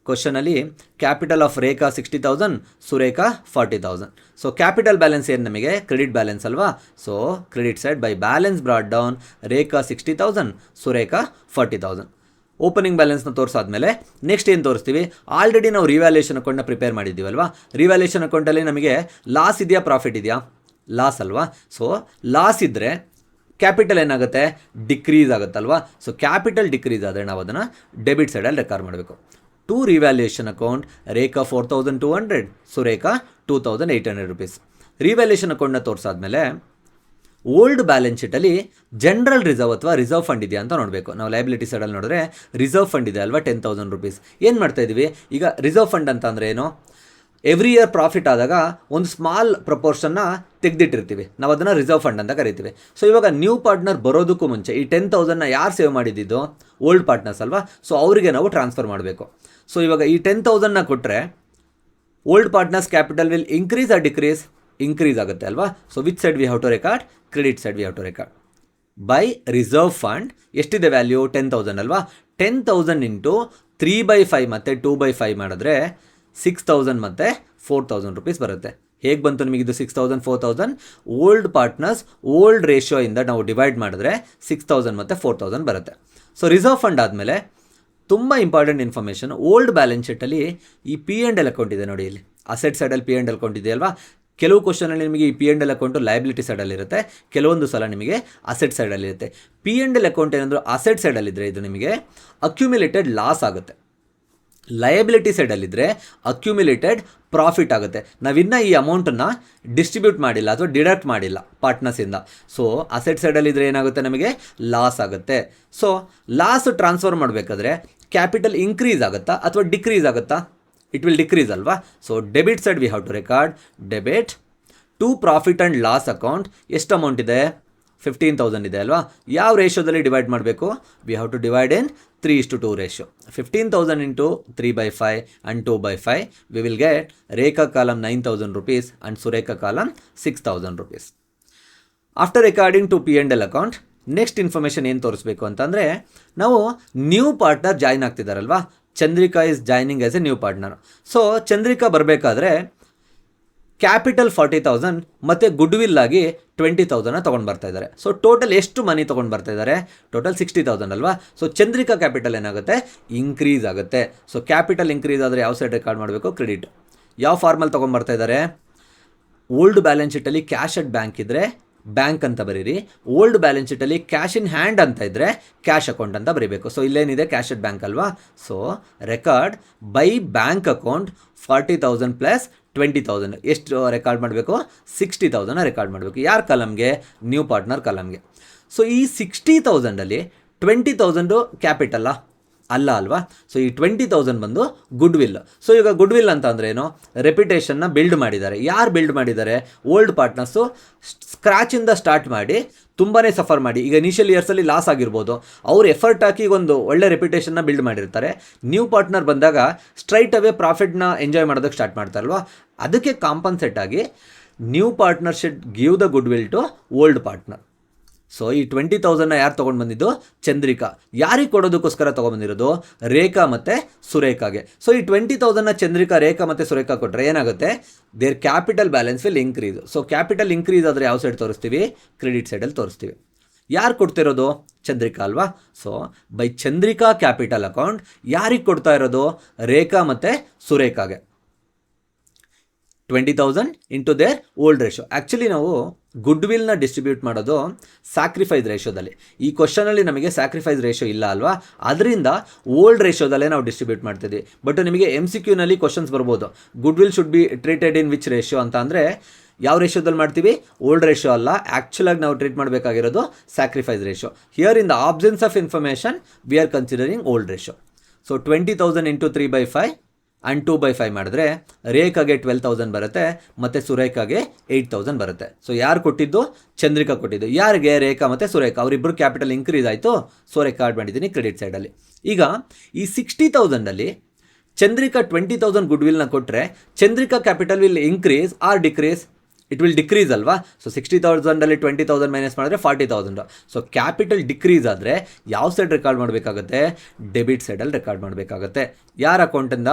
ಕ್ವಶನಲ್ಲಿ capital of Rekha 60,000, Surekha 40,000. So capital balance ಏನು ನಮಗೆ ಕ್ರೆಡಿಟ್ ಬ್ಯಾಲೆನ್ಸ್ ಅಲ್ವಾ. So credit side by balance brought down Rekha 60,000, Surekha 40,000. Opening ಬ್ಯಾಲೆನ್ಸ್ನ ತೋರಿಸಾದ್ಮೇಲೆ ನೆಕ್ಸ್ಟ್ ಏನು ತೋರಿಸ್ತೀವಿ, ಆಲ್ರೆಡಿ ನಾವು ರಿವ್ಯಾಲ್ಯೂಯೇಷನ್ ಅಕೌಂಟ್ನ ಪ್ರಿಪೇರ್ ಮಾಡಿದ್ದೀವಲ್ವಾ. ರಿವ್ಯಾಲ್ಯೂಯೇಷನ್ ಅಕೌಂಟಲ್ಲಿ ನಮಗೆ ಲಾಸ್ ಇದೆಯಾ ಪ್ರಾಫಿಟ್ ಇದೆಯಾ, ಲಾಸ್ ಅಲ್ವಾ. ಸೊ ಲಾಸ್ ಇದ್ದರೆ ಕ್ಯಾಪಿಟಲ್ ಏನಾಗುತ್ತೆ, ಡಿಕ್ರೀಸ್ ಆಗುತ್ತಲ್ವಾ. ಸೊ ಕ್ಯಾಪಿಟಲ್ ಡಿಕ್ರೀಸ್ ಆದರೆ ನಾವು ಅದನ್ನು ಡೆಬಿಟ್ ಸೈಡಲ್ಲಿ ರೆಕಾರ್ಡ್ ಮಾಡಬೇಕು. To revaluation account Rekha 4,200, Surekha 2,800 rupees. Revaluation ಅಕೌಂಟ್ನ ತೋರಿಸಾದ್ಮೇಲೆ ಓಲ್ಡ್ ಬ್ಯಾಲೆನ್ಸ್ ಶೀಟಲ್ಲಿ ಜನರಲ್ ರಿಸರ್ವ್ ಅಥವಾ ರಿಸರ್ವ್ ಫಂಡ್ ಇದೆಯಾ ಅಂತ ನೋಡಬೇಕು. ನಾವು ಲಯಬಿಲಿಟಿ ಸೈಡಲ್ಲಿ ನೋಡಿದ್ರೆ ರಿಸರ್ವ್ ಫಂಡ್ ಇದೆ ಅಲ್ವಾ, 10,000 rupees. ಏನು ಮಾಡ್ತಾ ಇದ್ದೀವಿ ಈಗ, ರಿಸರ್ವ್ ಫಂಡ್ ಅಂತ ಅಂದರೆ ಏನು, ಎವ್ರಿ ಇಯರ್ ಪ್ರಾಫಿಟ್ ಆದಾಗ ಒಂದು ಸ್ಮಾಲ್ ಪ್ರಪೋರ್ಷನ್ನ ತೆಗೆದಿಟ್ಟಿರ್ತೀವಿ, ನಾವು ಅದನ್ನು ರಿಸರ್ವ್ ಫಂಡ್ ಅಂತ ಕರಿತೀವಿ. ಸೊ ಇವಾಗ ನ್ಯೂ ಪಾರ್ಟ್ನರ್ ಬರೋದಕ್ಕೂ ಮುಂಚೆ ಈ 10,000ನ ಯಾರು ಸೇವ್ ಮಾಡಿದ್ದು, ಓಲ್ಡ್ ಪಾರ್ಟ್ನರ್ಸ್ ಅಲ್ವಾ. ಸೊ ಅವರಿಗೆ ನಾವು ಟ್ರಾನ್ಸ್ಫರ್ ಮಾಡಬೇಕು. ಸೊ ಇವಾಗ ಈ 10,000ನ ಕೊಟ್ಟರೆ old partners capital will increase or decrease, increase ಆಗುತ್ತೆ ಅಲ್ವಾ. So which side we have to record, credit side we have to record by reserve fund. ಎಷ್ಟಿದೆ ವ್ಯಾಲ್ಯೂ 10,000 ಅಲ್ವಾ. 10,000 ಇಂಟು 3/5 ಮತ್ತು 2/5 ಮಾಡಿದ್ರೆ 6,000 ಮತ್ತು 4,000 rupees ಬರುತ್ತೆ. ಹೇಗೆ ಬಂತು ನಿಮಗಿದು 6,000 4,000, ಓಲ್ಡ್ ಪಾರ್ಟ್ನರ್ಸ್ ಓಲ್ಡ್ ರೇಷಿಯೋಯಿಂದ ನಾವು ಡಿವೈಡ್ ಮಾಡಿದ್ರೆ 6,000 ಮತ್ತು 4,000 ಬರುತ್ತೆ. ಸೊ ರಿಸರ್ವ್ ಫಂಡ್ ಆದಮೇಲೆ ತುಂಬ ಇಂಪಾರ್ಟೆಂಟ್ ಇನ್ಫಾರ್ಮೇಷನ್, ಓಲ್ಡ್ ಬ್ಯಾಲೆನ್ಸ್ ಶೀಟಲ್ಲಿ ಈ P&L ಅಕೌಂಟ್ ಇದೆ ನೋಡಿ, ಇಲ್ಲಿ ಅಸೆಟ್ ಸೈಡಲ್ಲಿ P&L ಅಕೌಂಟ್ ಇದೆ ಅಲ್ವಾ. ಕೆಲವು ಕ್ವಶನಲ್ಲಿ ನಿಮಗೆ ಈ P&L ಅಕೌಂಟು ಲಯಬಿಲಿಟಿ ಸೈಡಲ್ಲಿರುತ್ತೆ, ಕೆಲವೊಂದು ಸಲ ನಿಮಗೆ ಅಸೆಟ್ ಸೈಡಲ್ಲಿರುತ್ತೆ. P&L ಅಕೌಂಟ್ ಏನಾದರೂ ಅಸೆಟ್ ಸೈಡಲ್ಲಿದ್ದರೆ ಇದು ನಿಮಗೆ ಅಕ್ಯುಮಿಲೇಟೆಡ್ ಲಾಸ್ ಆಗುತ್ತೆ. ಲಯಬಿಲಿಟಿ ಸೈಡಲ್ಲಿದ್ದರೆ ಅಕ್ಯುಮಿಲೇಟೆಡ್ ಪ್ರಾಫಿಟ್ ಆಗುತ್ತೆ. ನಾವಿನ್ನೂ ಈ ಅಮೌಂಟನ್ನು ಡಿಸ್ಟ್ರಿಬ್ಯೂಟ್ ಮಾಡಿಲ್ಲ ಅಥವಾ ಡಿಡಕ್ಟ್ ಮಾಡಿಲ್ಲ ಪಾರ್ಟ್ನರ್ಸಿಂದ. ಸೊ ಅಸೆಟ್ ಸೈಡಲ್ಲಿದ್ದರೆ ಏನಾಗುತ್ತೆ, ನಮಗೆ ಲಾಸ್ ಆಗುತ್ತೆ. ಸೊ ಲಾಸ್ ಟ್ರಾನ್ಸ್ಫರ್ ಮಾಡಬೇಕಾದ್ರೆ ಕ್ಯಾಪಿಟಲ್ ಇನ್ಕ್ರೀಸ್ ಆಗುತ್ತಾ ಅಥವಾ ಡಿಕ್ರೀಸ್ ಆಗುತ್ತಾ, ಇಟ್ ವಿಲ್ ಡಿಕ್ರೀಸ್ ಅಲ್ವಾ. So debit side we have to record debit to profit and loss account. ಎಷ್ಟು ಅಮೌಂಟ್ ಇದೆ, 15,000 ಇದೆ ಅಲ್ವಾ. ಯಾವ ರೇಷಿಯೋದಲ್ಲಿ ಡಿವೈಡ್ ಮಾಡಬೇಕು, we have to divide in 3:2 ratio. 15,000 into 3/5 and 2/5 we will get Rekha column 9,000 rupees and Surekha column 6,000 rupees. After recording to P&L account, next information ಏನು ತೋರಿಸ್ಬೇಕು ಅಂತಂದರೆ, ನಾವು ನ್ಯೂ ಪಾರ್ಟ್ನರ್ ಜಾಯ್ನ್ ಆಗ್ತಿದ್ದಾರಲ್ವಾ. Chandrika is joining as a new partner. So Chandrika ಬರಬೇಕಾದ್ರೆ ಕ್ಯಾಪಿಟಲ್ 40,000 ಮತ್ತು ಗುಡ್ವಿಲ್ ಆಗಿ 20,000 ತೊಗೊಂಡು ಬರ್ತಾ ಇದ್ದಾರೆ. ಸೊ ಟೋಟಲ್ ಎಷ್ಟು ಮನಿ ತೊಗೊಂಡು ಬರ್ತಾ ಇದ್ದಾರೆ, ಟೋಟಲ್ 60,000 ಅಲ್ವಾ. ಸೊ ಚಂದ್ರಿಕಾ ಕ್ಯಾಪಿಟಲ್ ಏನಾಗುತ್ತೆ, ಇನ್ಕ್ರೀಸ್ ಆಗುತ್ತೆ. ಸೊ ಕ್ಯಾಪಿಟಲ್ ಇನ್ಕ್ರೀಸ್ ಆದರೆ ಯಾವ ಸೈಡ್ ರೆಕಾರ್ಡ್ ಮಾಡಬೇಕು, ಕ್ರೆಡಿಟ್. ಯಾವ ಫಾರ್ಮಲ್ಲಿ ತೊಗೊಂಡ್ಬರ್ತಾ ಇದ್ದಾರೆ, ಓಲ್ಡ್ ಬ್ಯಾಲೆನ್ಸ್ ಶೀಟಲ್ಲಿ ಕ್ಯಾಶ್ ಅಟ್ ಬ್ಯಾಂಕ್ ಇದ್ದರೆ ಬ್ಯಾಂಕ್ ಅಂತ ಬರೀರಿ, ಓಲ್ಡ್ ಬ್ಯಾಲೆನ್ಸ್ ಶೀಟಲ್ಲಿ ಕ್ಯಾಶ್ ಇನ್ ಹ್ಯಾಂಡ್ ಅಂತ ಇದ್ದರೆ ಕ್ಯಾಶ್ ಅಕೌಂಟ್ ಅಂತ ಬರೀಬೇಕು. ಸೊ ಇಲ್ಲೇನಿದೆ ಕ್ಯಾಶ್ ಅಟ್ ಬ್ಯಾಂಕ್ ಅಲ್ವಾ. So record by bank account 40,000 plus 20,000 ಎಷ್ಟು ರೆಕಾರ್ಡ್ ಮಾಡಬೇಕು, 60,000 ರೆಕಾರ್ಡ್ ಮಾಡಬೇಕು. ಯಾರ ಕಾಲಮ್ಗೆ, ನ್ಯೂ ಪಾರ್ಟ್ನರ್ ಕಾಲಮ್ಗೆ. ಸೊ ಈ 60,000ಅಲ್ಲಿ 20,000 ಕ್ಯಾಪಿಟಲ್ಲ ಅಲ್ಲ ಅಲ್ವಾ. ಸೊ ಈ 20,000 ಬಂದು ಗುಡ್ವಿಲ್. ಸೊ ಈಗ ಗುಡ್ವಿಲ್ ಅಂತ ಅಂದರೆ ಏನು, ರೆಪ್ಯುಟೇಷನ್ನ ಬಿಲ್ಡ್ ಮಾಡಿದ್ದಾರೆ. ಯಾರು ಬಿಲ್ಡ್ ಮಾಡಿದ್ದಾರೆ, ಓಲ್ಡ್ ಪಾರ್ಟ್ನರ್ಸು ಸ್ಕ್ರ್ಯಾಚಿಂದ ಸ್ಟಾರ್ಟ್ ಮಾಡಿ ತುಂಬಾ ಸಫರ್ ಮಾಡಿ, ಈಗ ಇನಿಷಿಯಲ್ ಇಯರ್ಸಲ್ಲಿ ಲಾಸ್ ಆಗಿರ್ಬೋದು, ಅವ್ರು ಎಫರ್ಟ್ ಹಾಕಿ ಒಂದು ಒಳ್ಳೆ ರೆಪ್ಯುಟೇಷನ್ನ ಬಿಲ್ಡ್ ಮಾಡಿರ್ತಾರೆ. ನ್ಯೂ ಪಾರ್ಟ್ನರ್ ಬಂದಾಗ ಸ್ಟ್ರೈಟ್ ಅವೇ ಪ್ರಾಫಿಟ್ನ ಎಂಜಾಯ್ ಮಾಡೋದಕ್ಕೆ ಸ್ಟಾರ್ಟ್ ಮಾಡ್ತಾರಲ್ವ. ಅದಕ್ಕೆ ಕಾಂಪನ್ಸೇಟ್ ಆಗಿ new partner should give the good will to old partner. So ಈ 20,000ನ ಯಾರು ತೊಗೊಂಡು ಬಂದಿದ್ದು, ಚಂದ್ರಿಕಾ. ಯಾರಿಗೆ ಕೊಡೋದಕ್ಕೋಸ್ಕರ ತೊಗೊಂಡ್ಬಂದಿರೋದು, ರೇಖಾ ಮತ್ತು ಸುರೇಖಾಗೆ. ಸೊ ಈ 20,000ನ ಚಂದ್ರಿಕಾ, ರೇಖಾ ಮತ್ತು ಸುರೇಖಾ ಕೊಟ್ಟರೆ ಏನಾಗುತ್ತೆ, their capital balance will increase. So capital increase ಆದರೆ ಯಾವ ಸೈಡ್ ತೋರಿಸ್ತೀವಿ, ಕ್ರೆಡಿಟ್ ಸೈಡಲ್ಲಿ ತೋರಿಸ್ತೀವಿ. ಯಾರು ಕೊಡ್ತಿರೋದು, ಚಂದ್ರಿಕಾ ಅಲ್ವಾ. So by Chandrika capital account ಯಾರಿಗೆ ಕೊಡ್ತಾ ಇರೋದು, ರೇಖಾ ಮತ್ತು ಸುರೇಖಾಗೆ. 20,000 into their old ratio. Actually ನಾವು ಗುಡ್ವಿಲ್ನ ಡಿಸ್ಟ್ರಿಬ್ಯೂಟ್ ಮಾಡೋದು ಸ್ಯಾಕ್ರಿಫೈಸ್ ರೇಷೋದಲ್ಲಿ. ಈ ಕ್ವಶನಲ್ಲಿ ನಮಗೆ ಸ್ಯಾಕ್ರಿಫೈಸ್ ರೇಷೋ ಇಲ್ಲ ಅಲ್ವಾ, ಅದರಿಂದ ಓಲ್ಡ್ ರೇಷೋದಲ್ಲೇ ನಾವು ಡಿಸ್ಟ್ರಿಬ್ಯೂಟ್ ಮಾಡ್ತಿದ್ವಿ. ಬಟ್ ನಿಮಗೆ MCQನಲ್ಲಿ ಕ್ವಶನ್ಸ್ ಬರ್ಬೋದು, goodwill should be treated in which ratio ಅಂತ. ಅಂದರೆ ಯಾವ ರೇಷೋದಲ್ಲಿ ಮಾಡ್ತೀವಿ, ಓಲ್ಡ್ ರೇಷೋ ಅಲ್ಲ, ಆ್ಯಕ್ಚುಲಾಗಿ ನಾವು ಟ್ರೀಟ್ ಮಾಡಬೇಕಾಗಿರೋದು sacrifice ratio. Here in the absence of information we are considering old ratio. So 20,000 into 3/5 and 2/5 ಮಾಡಿದ್ರೆ ರೇಖಾಗೆ 12,000 ಬರುತ್ತೆ ಮತ್ತು ಸುರೇಖಾಗೆ 8,000 ಬರುತ್ತೆ. ಸೊ ಯಾರು ಕೊಟ್ಟಿದ್ದು, ಚಂದ್ರಿಕಾ ಕೊಟ್ಟಿದ್ದು. ಯಾರಿಗೆ, ರೇಖಾ ಮತ್ತು ಸುರೇಖಾ. ಅವರಿಬ್ಬರು ಕ್ಯಾಪಿಟಲ್ ಇನ್ಕ್ರೀಸ್ ಆಯಿತು. ಸೊ ರೆಕಾರ್ಡ್ ಮಾಡಿದ್ದೀನಿ ಕ್ರೆಡಿಟ್ ಸೈಡಲ್ಲಿ. ಈಗ ಈ 60,000ಅಲ್ಲಿ ಚಂದ್ರಿಕಾ 20,000 ಗುಡ್ವಿಲ್ನ ಕೊಟ್ಟರೆ Chandrika capital will increase or decrease, it will decrease ಅಲ್ವಾ. ಸೊ 60,000ಅಲ್ಲಿ 20,000 ಮೈನಸ್ ಮಾಡಿದ್ರೆ 40,000. ಸೊ ಕ್ಯಾಪಿಟಲ್ ಡಿಕ್ರೀಸ್ ಆದರೆ ಯಾವ ಸೈಡ್ ರೆಕಾರ್ಡ್ ಮಾಡಬೇಕಾಗುತ್ತೆ? ಡೆಬಿಟ್ ಸೈಡಲ್ಲಿ ರೆಕಾರ್ಡ್ ಮಾಡಬೇಕಾಗುತ್ತೆ. ಯಾರ ಅಕೌಂಟಿಂದ?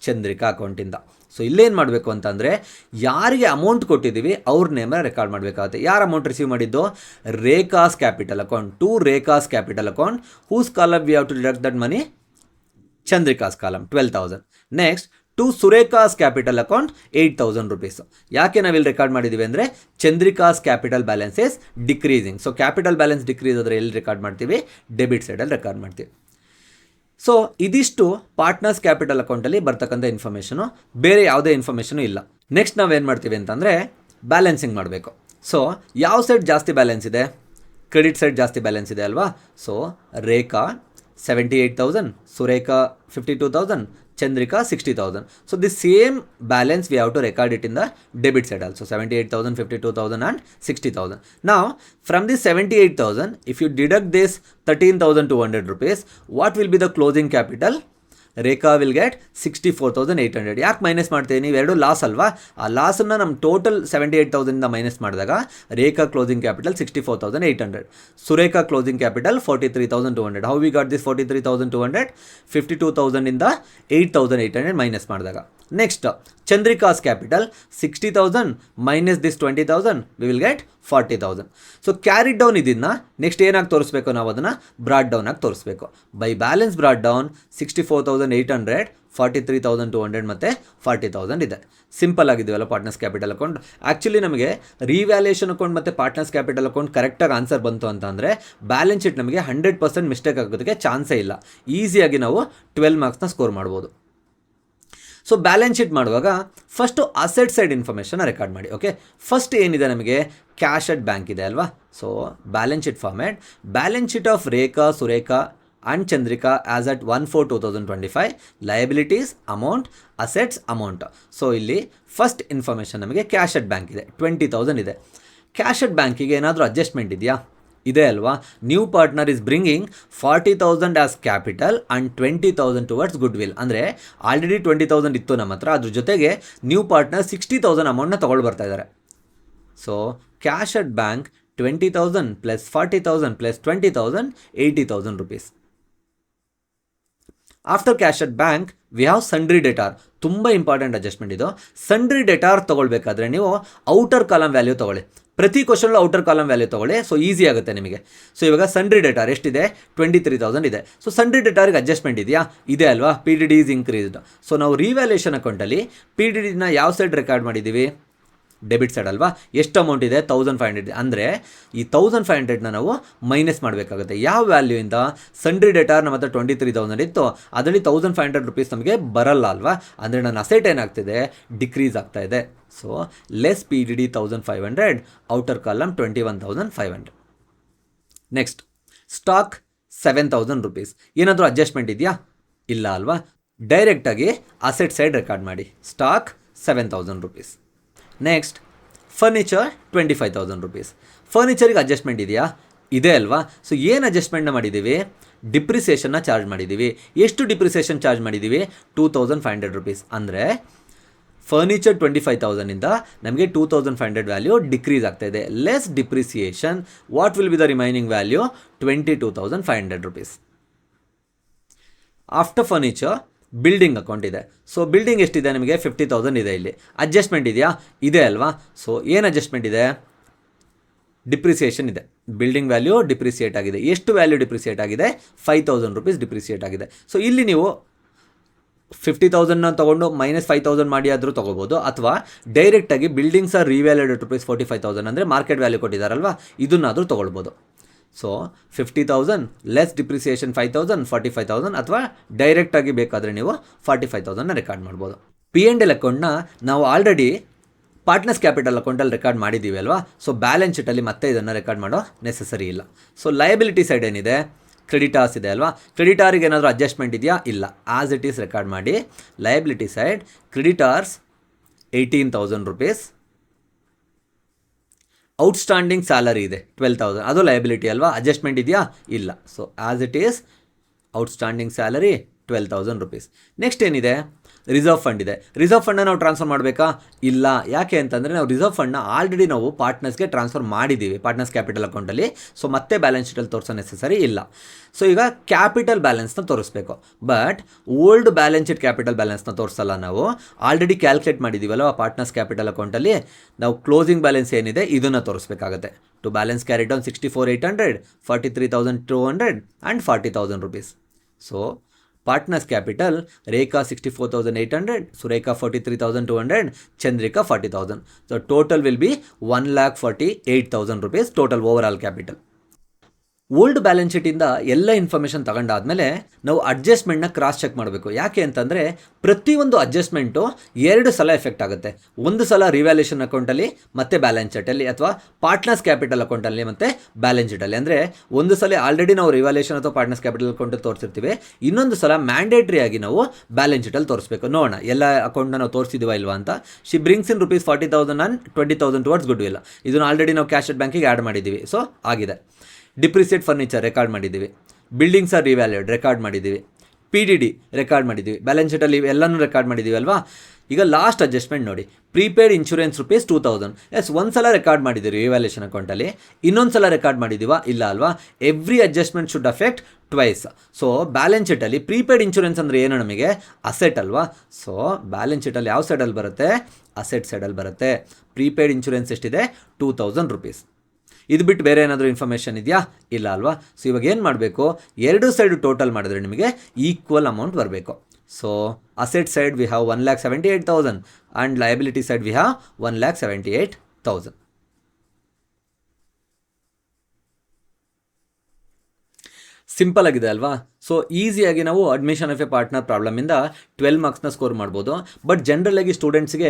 ಚಂದ್ರಿಕಾ ಅಕೌಂಟಿಂದ. ಸೊ ಇಲ್ಲೇನು ಮಾಡಬೇಕು ಅಂತಂದರೆ ಯಾರಿಗೆ ಅಮೌಂಟ್ ಕೊಟ್ಟಿದ್ದೀವಿ ಅವ್ರ ನೇಮಲ್ಲಿ ರೆಕಾರ್ಡ್ ಮಾಡಬೇಕಾಗುತ್ತೆ. ಯಾರು ಅಮೌಂಟ್ ರಿಸೀವ್ ಮಾಡಿದ್ದು? Rekha's capital account to Rekha's capital account. Whose column we have to deduct that money? Chandrika's column 12,000. Next to Surekha's capital account 8,000 rupees. ಯಾಕೆ ನಾವಿಲ್ಲಿ ರೆಕಾರ್ಡ್ ಮಾಡಿದ್ದೀವಿ ಅಂದರೆ Chandrika's capital balance is decreasing. So capital balance decrease ಆದರೆ ಎಲ್ಲಿ ರೆಕಾರ್ಡ್ ಮಾಡ್ತೀವಿ? ಡೆಬಿಟ್ ಸೈಡಲ್ಲಿ ರೆಕಾರ್ಡ್ ಮಾಡ್ತೀವಿ. ಸೊ ಇದಿಷ್ಟು ಪಾರ್ಟ್ನರ್ಸ್ ಕ್ಯಾಪಿಟಲ್ ಅಕೌಂಟಲ್ಲಿ ಬರ್ತಕ್ಕಂಥ ಇನ್ಫಾರ್ಮೇಷನು, ಬೇರೆ ಯಾವುದೇ ಇನ್ಫಾರ್ಮೇಷನು ಇಲ್ಲ. ನೆಕ್ಸ್ಟ್ ನಾವೇನು ಮಾಡ್ತೀವಿ ಅಂತಂದರೆ ಬ್ಯಾಲೆನ್ಸಿಂಗ್ ಮಾಡಬೇಕು. ಸೊ ಯಾವ ಸೈಡ್ ಜಾಸ್ತಿ ಬ್ಯಾಲೆನ್ಸ್ ಇದೆ? ಕ್ರೆಡಿಟ್ ಸೈಡ್ ಜಾಸ್ತಿ ಬ್ಯಾಲೆನ್ಸ್ ಇದೆ ಅಲ್ವಾ. So Rekha 78,000, Surekha 52,000, Chandrika 60,000. So the same balance we have to record it in the debit side also. 78,000, 52,000 and 60,000. Now from this 78,000, if you deduct this 13,200 rupees, what will be the closing capital? Rekha will get 64,800. ಯಾಕೆ ಮೈನಸ್ ಮಾಡ್ತೀವಿ? ನೀವು ಎರಡು ಲಾಸ್ ಅಲ್ವಾ, ಆ ಲಾಸನ್ನು ನಮ್ಮ ಟೋಟಲ್ 78,000 ಮೈನಸ್ ಮಾಡಿದಾಗ Rekha closing capital 64,800, Surekha closing capital 43,200. How we got this 43,200? 52,000 8,800 minus ಮಾಡಿದಾಗ. ನೆಕ್ಸ್ಟ್ ಚಂದ್ರಿಕಾಸ್ ಕ್ಯಾಪಿಟಲ್ 60,000 ಮೈನಸ್ ದಿಸ್ 20,000, we will get 40,000. So carry down ಇದನ್ನು ನೆಕ್ಸ್ಟ್ ಏನಾಗಿ ತೋರಿಸ್ಬೇಕು? ನಾವು ಅದನ್ನು ಬ್ರಾಡ್ ಡೌನ್ ಆಗಿ ತೋರಿಸ್ಬೇಕು. ಬೈ ಬ್ಯಾಲೆನ್ಸ್ ಬ್ರಾಡ್ ಡೌನ್ 64,800, 43,200 ಮತ್ತು 40,000 ಇದೆ. ಸಿಂಪಲ್ ಆಗಿದೆಯಲ್ಲ ಪಾರ್ಟ್ನರ್ಸ್ ಕ್ಯಾಪಿಟಲ್ ಅಕೌಂಟ್. ಆ್ಯಕ್ಚುಲಿ ನಮಗೆ ರಿವ್ಯಾಲ್ಯೂಯೇಷನ್ ಅಕೌಂಟ್ ಮತ್ತು ಪಾರ್ಟ್ನರ್ಸ್ ಕ್ಯಾಪಿಟಲ್ ಅಕೌಂಟ್ ಕರೆಕ್ಟಾಗಿ ಆನ್ಸರ್ ಬಂತು ಅಂತಂದರೆ ಬ್ಯಾಲೆನ್ಸ್ ಶೀಟ್ ನಮಗೆ 100% ಮಿಸ್ಟೇಕ್ ಆಗೋದಕ್ಕೆ ಚಾನ್ಸೇ ಇಲ್ಲ. ಈಸಿಯಾಗಿ ನಾವು 12 ಮಾರ್ಕ್ಸ್ನ ಸ್ಕೋರ್ ಮಾಡ್ಬೋದು. ಸೊ ಬ್ಯಾಲೆನ್ಸ್ ಶೀಟ್ ಮಾಡುವಾಗ ಫಸ್ಟು ಅಸೆಟ್ ಸೈಡ್ ಇನ್ಫಾರ್ಮೇಷನ್ನ ರೆಕಾರ್ಡ್ ಮಾಡಿ. ಓಕೆ, ಫಸ್ಟ್ ಏನಿದೆ ನಮಗೆ? ಕ್ಯಾಶ್ ಅಟ್ ಬ್ಯಾಂಕ್ ಇದೆ ಅಲ್ವಾ. So balance sheet format, balance sheet of Rekha, Surekha and Chandrika as at 1/4/2025, liabilities amount, assets amount. So ಇಲ್ಲಿ ಫಸ್ಟ್ ಇನ್ಫಾರ್ಮೇಷನ್ ನಮಗೆ ಕ್ಯಾಶ್ ಅಟ್ ಬ್ಯಾಂಕ್ ಇದೆ, 20,000 ಇದೆ. ಕ್ಯಾಶ್ ಅಟ್ ಬ್ಯಾಂಕಿಗೆ ಏನಾದರೂ ಅಡ್ಜಸ್ಟ್ಮೆಂಟ್ ಇದೆಯಾ? ಇದೆ ಅಲ್ವಾ. New partner is bringing 40,000 as capital and 20,000 towards good will. ಅಂದರೆ ಆಲ್ರೆಡಿ 20,000 ಇತ್ತು ನಮ್ಮ ಹತ್ರ, ಅದ್ರ ಜೊತೆಗೆ ನ್ಯೂ ಪಾರ್ಟ್ನರ್ 60,000 ಅಮೌಂಟ್ನ ತೊಗೊಳ್ಳಿ ಬರ್ತಾ ಇದ್ದಾರೆ. So cash at bank 20,000 plus 40,000 plus 20,000, 80,000 rupees. After cash at bank we have sundry debtor. ತುಂಬ ಇಂಪಾರ್ಟೆಂಟ್ ಅಡ್ಜಸ್ಟ್ಮೆಂಟ್ ಇದು. ಸಂಡ್ರಿ ಡೆಟಾರ್ ತೊಗೊಳ್ಬೇಕಾದ್ರೆ ನೀವು ಔಟರ್ ಕಾಲಮ್ ವ್ಯಾಲ್ಯೂ ತೊಗೊಳ್ಳಿ. ಪ್ರತಿ ಕ್ವಶನ್ಲು ಔಟರ್ ಕಾಲಮ್ ವ್ಯಾಲ್ಯೂ ತೊಗೊಳ್ಳಿ. ಸೊ ಈಸಿ ಆಗುತ್ತೆ ನಿಮಗೆ. ಸೊ ಇವಾಗ ಸಂಡ್ರಿ ಡೆಟಾರ್ ಎಷ್ಟಿದೆ? 23,000 ಇದೆ. ಸೊ ಸಂಡ್ರಿ ಡೆಟಾರಿಗೆ ಅಡ್ಜಸ್ಟ್ಮೆಂಟ್ ಇದೆಯಾ? ಇದೆ ಅಲ್ವಾ. P D D is increased. So ನಾವು ರಿವ್ಯಾಲ್ಯೂಯೇಷನ್ ಅಕೌಂಟಲ್ಲಿ ಪಿ ಡಿ ಡಿನ ಯಾವ ಸೈಡ್ ರೆಕಾರ್ಡ್ ಮಾಡಿದ್ದೀವಿ? ಡೆಬಿಟ್ ಸೈಡ್ ಅಲ್ವಾ. ಎಷ್ಟು ಅಮೌಂಟ್ ಇದೆ? 1,500. ಅಂದರೆ ಈ 1,500ನ ನಾವು ಮೈನಸ್ ಮಾಡಬೇಕಾಗುತ್ತೆ. ಯಾವ ವ್ಯಾಲ್ಯೂಯಿಂದ? ಸಂಡ್ರಿ ಡೆಟಾರ್ ನಮ್ಮ ಹತ್ರ 23,000 ಇತ್ತು, ಅದರಲ್ಲಿ 1,500 rupees ನಮಗೆ ಬರಲ್ಲ ಅಲ್ವಾ. ಅಂದರೆ ನನ್ನ ಅಸೆಟ್ ಏನಾಗ್ತಿದೆ? ಡಿಕ್ರೀಸ್ ಆಗ್ತಾ ಇದೆ. So less P D D 1,500, outer column 21,500. Next stock 7,000 rupees. ಏನಾದರೂ ಅಡ್ಜಸ್ಟ್ಮೆಂಟ್ ಇದೆಯಾ? ಇಲ್ಲ ಅಲ್ವಾ. ಡೈರೆಕ್ಟಾಗಿ ಅಸೆಟ್ ಸೈಡ್ ರೆಕಾರ್ಡ್ ಮಾಡಿ. Stock 7,000 rupees. Next furniture 25,000 rupees. ಫರ್ನಿಚರಿಗೆ ಅಡ್ಜಸ್ಟ್ಮೆಂಟ್ ಇದೆಯಾ? ಇದೆ ಅಲ್ವಾ. ಸೊ ಏನು ಅಡ್ಜಸ್ಟ್ಮೆಂಟ್ನ ಮಾಡಿದ್ದೀವಿ? ಡಿಪ್ರಿಸಿಯೇಷನ್ನ ಚಾರ್ಜ್ ಮಾಡಿದ್ದೀವಿ. ಎಷ್ಟು ಡಿಪ್ರಿಸಿಯೇಷನ್ ಚಾರ್ಜ್ ಮಾಡಿದ್ದೀವಿ? 2,500 rupees. ಅಂದರೆ ಫರ್ನಿಚರ್ 25,000ಇಂದ ನಮಗೆ 2,500 ವ್ಯಾಲ್ಯೂ ಡಿಕ್ರೀಸ್ ಆಗ್ತಾ ಇದೆ. Less depreciation, what will be the remaining value? 22,500 rupees. After furniture building account ಇದೆ. ಸೊ ಬಿಲ್ಡಿಂಗ್ ಎಷ್ಟಿದೆ? ನಿಮಗೆ 50,000 ಇದೆ. ಇಲ್ಲಿ ಅಡ್ಜಸ್ಟ್ಮೆಂಟ್ ಇದೆಯಾ? ಇದೆ ಅಲ್ವಾ. ಸೊ ಏನು ಅಡ್ಜಸ್ಟ್ಮೆಂಟ್ ಇದೆ? ಡಿಪ್ರಿಸಿಯೇಷನ್ ಇದೆ. ಬಿಲ್ಡಿಂಗ್ ವ್ಯಾಲ್ಯೂ ಡಿಪ್ರಿಸಿಯೇಟ್ ಆಗಿದೆ. ಎಷ್ಟು ವ್ಯಾಲ್ಯೂ ಡಿಪ್ರಿಸಿಯೇಟ್ ಆಗಿದೆ? 5,000 rupees ಡಿಪ್ರಿಸಿಯೇಟ್ ಆಗಿದೆ. ಸೊ ಇಲ್ಲಿ ನೀವು 50,000ನ ತೊಗೊಂಡು -5,000 ಮಾಡಿ ಆದರೂ ತೊಗೋಬೋದು, ಅಥವಾ ಡೈರೆಕ್ಟಾಗಿ ಬಿಲ್ಡಿಂಗ್ಸ್ ಆರ್ ರಿವ್ಯಾಲ್ಯೂಡ್ at ₹45,000 ಅಂದರೆ ಮಾರ್ಕೆಟ್ ವ್ಯಾಲ್ಯೂ ಕೊಟ್ಟಿದ್ದಾರಲ್ವಾ, ಇದನ್ನಾದರೂ ತೊಗೊಳ್ಬೋದು. ಸೊ 50,000 ಲೆಸ್ ಡಿಪ್ರಿಸಿಯೇಷನ್ 5,000, 45,000, ಅಥವಾ ಡೈರೆಕ್ಟಾಗಿ ಬೇಕಾದರೆ ನೀವು 45,000ನ ರೆಕಾರ್ಡ್ ಮಾಡ್ಬೋದು. ಪಿ ಆ್ಯಂಡ್ ಎಲ್ ಅಕೌಂಟ್ನ ನಾವು ಆಲ್ರೆಡಿ ಪಾರ್ಟ್ನರ್ಸ್ ಕ್ಯಾಪಿಟಲ್ ಅಕೌಂಟಲ್ಲಿ ರೆಕಾರ್ಡ್ ಮಾಡಿದ್ದೀವಿ ಅಲ್ವಾ. ಸೊ ಬ್ಯಾಲೆನ್ಸ್ ಶೀಟಲ್ಲಿ ಮತ್ತೆ ಇದನ್ನು ರೆಕಾರ್ಡ್ ಮಾಡೋ ನೆಸೆಸರಿ ಇಲ್ಲ. ಸೊ ಲಯಬಿಲಿಟಿ ಸೈಡ್ ಏನಿದೆ? ಕ್ರೆಡಿಟಾರ್ಸ್ ಇದೆ ಅಲ್ವಾ. ಕ್ರೆಡಿಟಾರಿಗೆ ಏನಾದರೂ ಅಡ್ಜಸ್ಟ್ಮೆಂಟ್ ಇದೆಯಾ? ಇಲ್ಲ. ಆ್ಯಸ್ ಇಟ್ ಈಸ್ ರೆಕಾರ್ಡ್ ಮಾಡಿ. Liability side creditors 18,000 rupees. Outstanding salary ಇದೆ 12,000, ಅದು ಲಯಬಿಲಿಟಿ ಅಲ್ವಾ. ಅಡ್ಜಸ್ಟ್ಮೆಂಟ್ ಇದೆಯಾ? ಇಲ್ಲ. So as it is outstanding salary 12,000 rupees. Next ಏನಿದೆ, ರಿಸರ್ವ್ ಫಂಡ್ ಇದೆ. ರಿಸರ್ವ್ ಫಂಡ್ನ ನಾವು ಟ್ರಾನ್ಸ್ಫರ್ ಮಾಡಬೇಕಾ? ಇಲ್ಲ. ಯಾಕೆ ಅಂತಂದರೆ ನಾವು ರಿಸರ್ವ್ ಫಂಡ್ನ ಆಲ್ರೆಡಿ ನಾವು ಪಾರ್ಟ್ನರ್ಸ್ಗೆ ಟ್ರಾನ್ಸ್ಫರ್ ಮಾಡಿದ್ದೀವಿ ಪಾರ್ಟ್ನರ್ಸ್ ಕ್ಯಾಪಿಟಲ್ ಅಕೌಂಟಲ್ಲಿ. ಸೊ ಮತ್ತೆ ಬ್ಯಾಲೆನ್ಸ್ ಶೀಟಲ್ಲಿ ತೋರಿಸೋ ನೆಸೆಸರಿ ಇಲ್ಲ. ಸೊ ಈಗ ಕ್ಯಾಪಿಟಲ್ ಬ್ಯಾಲೆನ್ಸ್ನ ತೋರಿಸ್ಬೇಕು. But old balance sheet capital ಬ್ಯಾಲೆನ್ಸ್ನ ತೋರಿಸಲ್ಲ, ನಾವು ಆಲ್ರೆಡಿ ಕ್ಯಾಲ್ಕುಲೇಟ್ ಮಾಡಿದ್ದೀವಲ್ಲ ಪಾರ್ಟ್ನರ್ಸ್ ಕ್ಯಾಪಿಟಲ್ ಅಕೌಂಟಲ್ಲಿ. ನಾವು ಕ್ಲೋಸಿಂಗ್ ಬ್ಯಾಲೆನ್ಸ್ ಏನಿದೆ ಇದನ್ನು ತೋರಿಸ್ಬೇಕಾಗುತ್ತೆ. To balance carry down 64,800, 43,200 and 40,000 rupees. So partners capital Rekha 64,800, Surekha 43,200, Chandrika 40,000. So total will be 1,48,000 rupees total over all capital. Old balance ಶೀಟಿಂದ ಎಲ್ಲ ಇನ್ಫಾರ್ಮೇಷನ್ ತಗೊಂಡಾದ್ಮೇಲೆ ನಾವು ಅಡ್ಜಸ್ಟ್ಮೆಂಟ್ನ ಕ್ರಾಸ್ ಚೆಕ್ ಮಾಡಬೇಕು. ಯಾಕೆ ಅಂತಂದರೆ ಪ್ರತಿಯೊಂದು ಅಡ್ಜಸ್ಟ್ಮೆಂಟು 2 ಸಲ ಎಫೆಕ್ಟ್ ಆಗುತ್ತೆ. ಒಂದು ಸಲ ರಿವ್ಯಾಲ್ಯೂಷನ್ ಅಕೌಂಟಲ್ಲಿ ಮತ್ತು ಬ್ಯಾಲೆನ್ಸ್ ಶೀಟಲ್ಲಿ, ಅಥವಾ ಪಾರ್ಟ್ನರ್ಸ್ ಕ್ಯಾಪಿಟಲ್ ಅಕೌಂಟಲ್ಲಿ ಮತ್ತು ಬ್ಯಾಲೆನ್ಸ್ ಶೀಟಲ್ಲಿ. ಅಂದರೆ ಒಂದು ಸಲ ಆಲ್ರೆಡಿ ನಾವು ರಿವ್ಯಾಲ್ಯೂಷನ್ ಅಥವಾ ಪಾರ್ಟ್ನರ್ಸ್ ಕ್ಯಾಪಿಟಲ್ ಅಕೌಂಟಲ್ಲಿ ತೋರಿಸಿರ್ತೀವಿ, ಇನ್ನೊಂದು ಸಲ ಮ್ಯಾಂಡೇಟ್ರಿ ಆಗಿ ನಾವು ಬ್ಯಾಲೆನ್ಸ್ ಶೀಟಲ್ಲಿ ತೋರಿಸ್ಬೇಕು. ನೋಡೋಣ ಎಲ್ಲ ಅಕೌಂಟ್ನ ನಾವು ತೋರಿಸಿದ್ದೀವ ಇಲ್ವಾ ಅಂತ. She brings in rupees 40,000 and 20,000 towards good will. ಇದನ್ನು ಆಲ್ರೆಡಿ ನಾವು ಕ್ಯಾಶ್ ಅಟ್ ಬ್ಯಾಂಕಿಗೆ ಆ್ಯಡ್ ಮಾಡಿದ್ದೀವಿ. ಸೊ ಆಗಿದೆ. ಡಿಪ್ರಿಸಿಯೇಟ್ ಫರ್ನಿಚರ್ ರೆಕಾರ್ಡ್ ಮಾಡಿದ್ದೀವಿ, ಬಿಲ್ಡಿಂಗ್ಸ್ ಆರ್ ರಿವ್ಯಾಲ್ಯೂಡ್ ರೆಕಾರ್ಡ್ ಮಾಡಿದ್ದೀವಿ, PDD ರೆಕಾರ್ಡ್ ಮಾಡಿದ್ದೀವಿ, ಬ್ಯಾಲೆನ್ಸ್ ಶೀಟಲ್ಲಿ ಎಲ್ಲನೂ ರೆಕಾರ್ಡ್ ಮಾಡಿದ್ದೀವಿ ಅಲ್ವಾ. ಈಗ ಲಾಸ್ಟ್ ಅಡ್ಜಸ್ಟ್ಮೆಂಟ್ ನೋಡಿ, ಪ್ರೀಪೇಯ್ಡ್ ಇನ್ಶೂರೆನ್ಸ್ rupees 2,000. ಒಂದು ಸಲ ರೆಕಾರ್ಡ್ ಮಾಡಿದ್ದೀವಿ ರಿವ್ಯಾಲ್ಯೂಷನ್ ಅಕೌಂಟಲ್ಲಿ, ಇನ್ನೊಂದು ಸಲ ರೆಕಾರ್ಡ್ ಮಾಡಿದ್ದೀವಾ? ಇಲ್ಲ ಅಲ್ವಾ. Every adjustment should affect twice. So balance ಶೀಟಲ್ಲಿ ಪ್ರೀಪೇಯ್ಡ್ ಇನ್ಶೂರೆನ್ಸ್ ಅಂದರೆ ಏನು? ನಮಗೆ ಅಸೆಟ್ ಅಲ್ವಾ. ಸೊ ಬ್ಯಾಲೆನ್ಸ್ ಶೀಟಲ್ಲಿ ಯಾವ ಸೈಡಲ್ಲಿ ಬರುತ್ತೆ? ಅಸೆಟ್ ಸೈಡಲ್ಲಿ ಬರುತ್ತೆ. ಪ್ರೀಪೇಯ್ಡ್ ಇನ್ಶೂರೆನ್ಸ್ ಎಷ್ಟಿದೆ? 2,000 rupees. ಇದು ಬಿಟ್ಟು ಬೇರೆ ಏನಾದರೂ ಇನ್ಫಾರ್ಮೇಷನ್ ಇದೆಯಾ? ಇಲ್ಲ ಅಲ್ವಾ. ಸೊ ಇವಾಗ ಏನು ಮಾಡಬೇಕು, 2 ಸೈಡು ಟೋಟಲ್ ಮಾಡಿದ್ರೆ ನಿಮಗೆ ಈಕ್ವಲ್ ಅಮೌಂಟ್ ಬರಬೇಕು. So asset side we have 1,78,000 and liability side we have 1,78,000. Simple ಆಗಿದೆ ಅಲ್ವಾ. ಸೊ ಈಸಿಯಾಗಿ ನಾವು ಅಡ್ಮಿಷನ್ ಆಫ್ ಎ ಪಾರ್ಟ್ನರ್ ಪ್ರಾಬ್ಲಮಿಂದ 12 ಮಾರ್ಕ್ಸ್ನ ಸ್ಕೋರ್ ಮಾಡ್ಬೋದು. ಬಟ್ ಜನರಲಾಗಿ ಸ್ಟೂಡೆಂಟ್ಸ್ಗೆ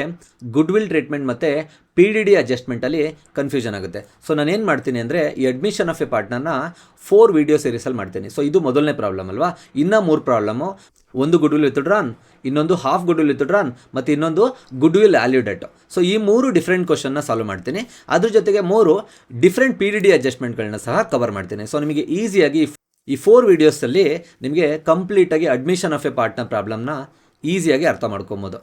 ಗುಡ್ ವಿಲ್ ಟ್ರೀಟ್ಮೆಂಟ್ ಮತ್ತು PDD ಅಡ್ಜಸ್ಟ್ಮೆಂಟಲ್ಲಿ ಕನ್ಫ್ಯೂಷನ್ ಆಗುತ್ತೆ. ಸೊ ನಾನು ಏನು ಮಾಡ್ತೀನಿ ಅಂದರೆ ಈ ಅಡ್ಮಿಷನ್ ಆಫ್ ಎ ಪಾರ್ಟ್ನರ್ನ 4 ವಿಡಿಯೋ ಸೀರೀಸಲ್ಲಿ ಮಾಡ್ತೀನಿ. ಸೊ ಇದು ಮೊದಲನೇ ಪ್ರಾಬ್ಲಮ್ ಅಲ್ವಾ. ಇನ್ನೂ 3 ಪ್ರಾಬ್ಲಮ್ಮು, ಒಂದು ಗುಡ್ ವಿಲ್ ವಿತ್ ಡ್ರಾನ್, ಇನ್ನೊಂದು half good will with drawn, ಮತ್ತು ಇನ್ನೊಂದು ಗುಡ್ ವಿಲ್ ವ್ಯಾಲ್ಯೂಡೆಟ್. ಸೊ ಈ 3 ಡಿಫ್ರೆಂಟ್ ಕ್ವಶನ್ನ ಸಾಲ್ವ್ ಮಾಡ್ತೀನಿ. ಅದ್ರ ಜೊತೆಗೆ 3 ಡಿಫ್ರೆಂಟ್ PDD ಅಡ್ಜಸ್ಟ್ಮೆಂಟ್ಗಳನ್ನ ಸಹ ಕವರ್ ಮಾಡ್ತೀನಿ. ಸೊ ನಿಮಗೆ ಈಸಿಯಾಗಿ ಈ 4 ವೀಡಿಯೋಸಲ್ಲಿ ನಿಮಗೆ ಕಂಪ್ಲೀಟಾಗಿ ಅಡ್ಮಿಷನ್ ಆಫ್ ಎ ಪಾರ್ಟ್ನರ್ ಪ್ರಾಬ್ಲಮ್ನ ಈಸಿಯಾಗಿ ಅರ್ಥ ಮಾಡ್ಕೊಬೋದು.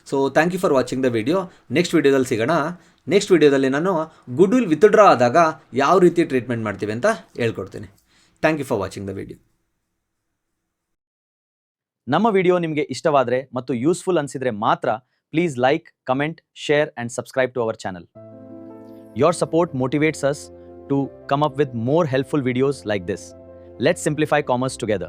So thank you for watching the video. Next ವೀಡಿಯೋದಲ್ಲಿ ಸಿಗೋಣ. ನೆಕ್ಸ್ಟ್ ವೀಡಿಯೋದಲ್ಲಿ ನಾನು ಗುಡ್ ವಿಲ್ ವಿತ್ಡ್ರಾ ಆದಾಗ ಯಾವ ರೀತಿ ಟ್ರೀಟ್ಮೆಂಟ್ ಮಾಡ್ತೀವಿ ಅಂತ ಹೇಳ್ಕೊಡ್ತೀನಿ. Thank you for watching the video. ನಮ್ಮ ವಿಡಿಯೋ ನಿಮಗೆ ಇಷ್ಟವಾದರೆ ಮತ್ತು ಯೂಸ್ಫುಲ್ ಅನಿಸಿದರೆ ಮಾತ್ರ please like, comment, share and subscribe to our channel. Your support motivates us to come up with more helpful videos like this. Let's simplify commerce together.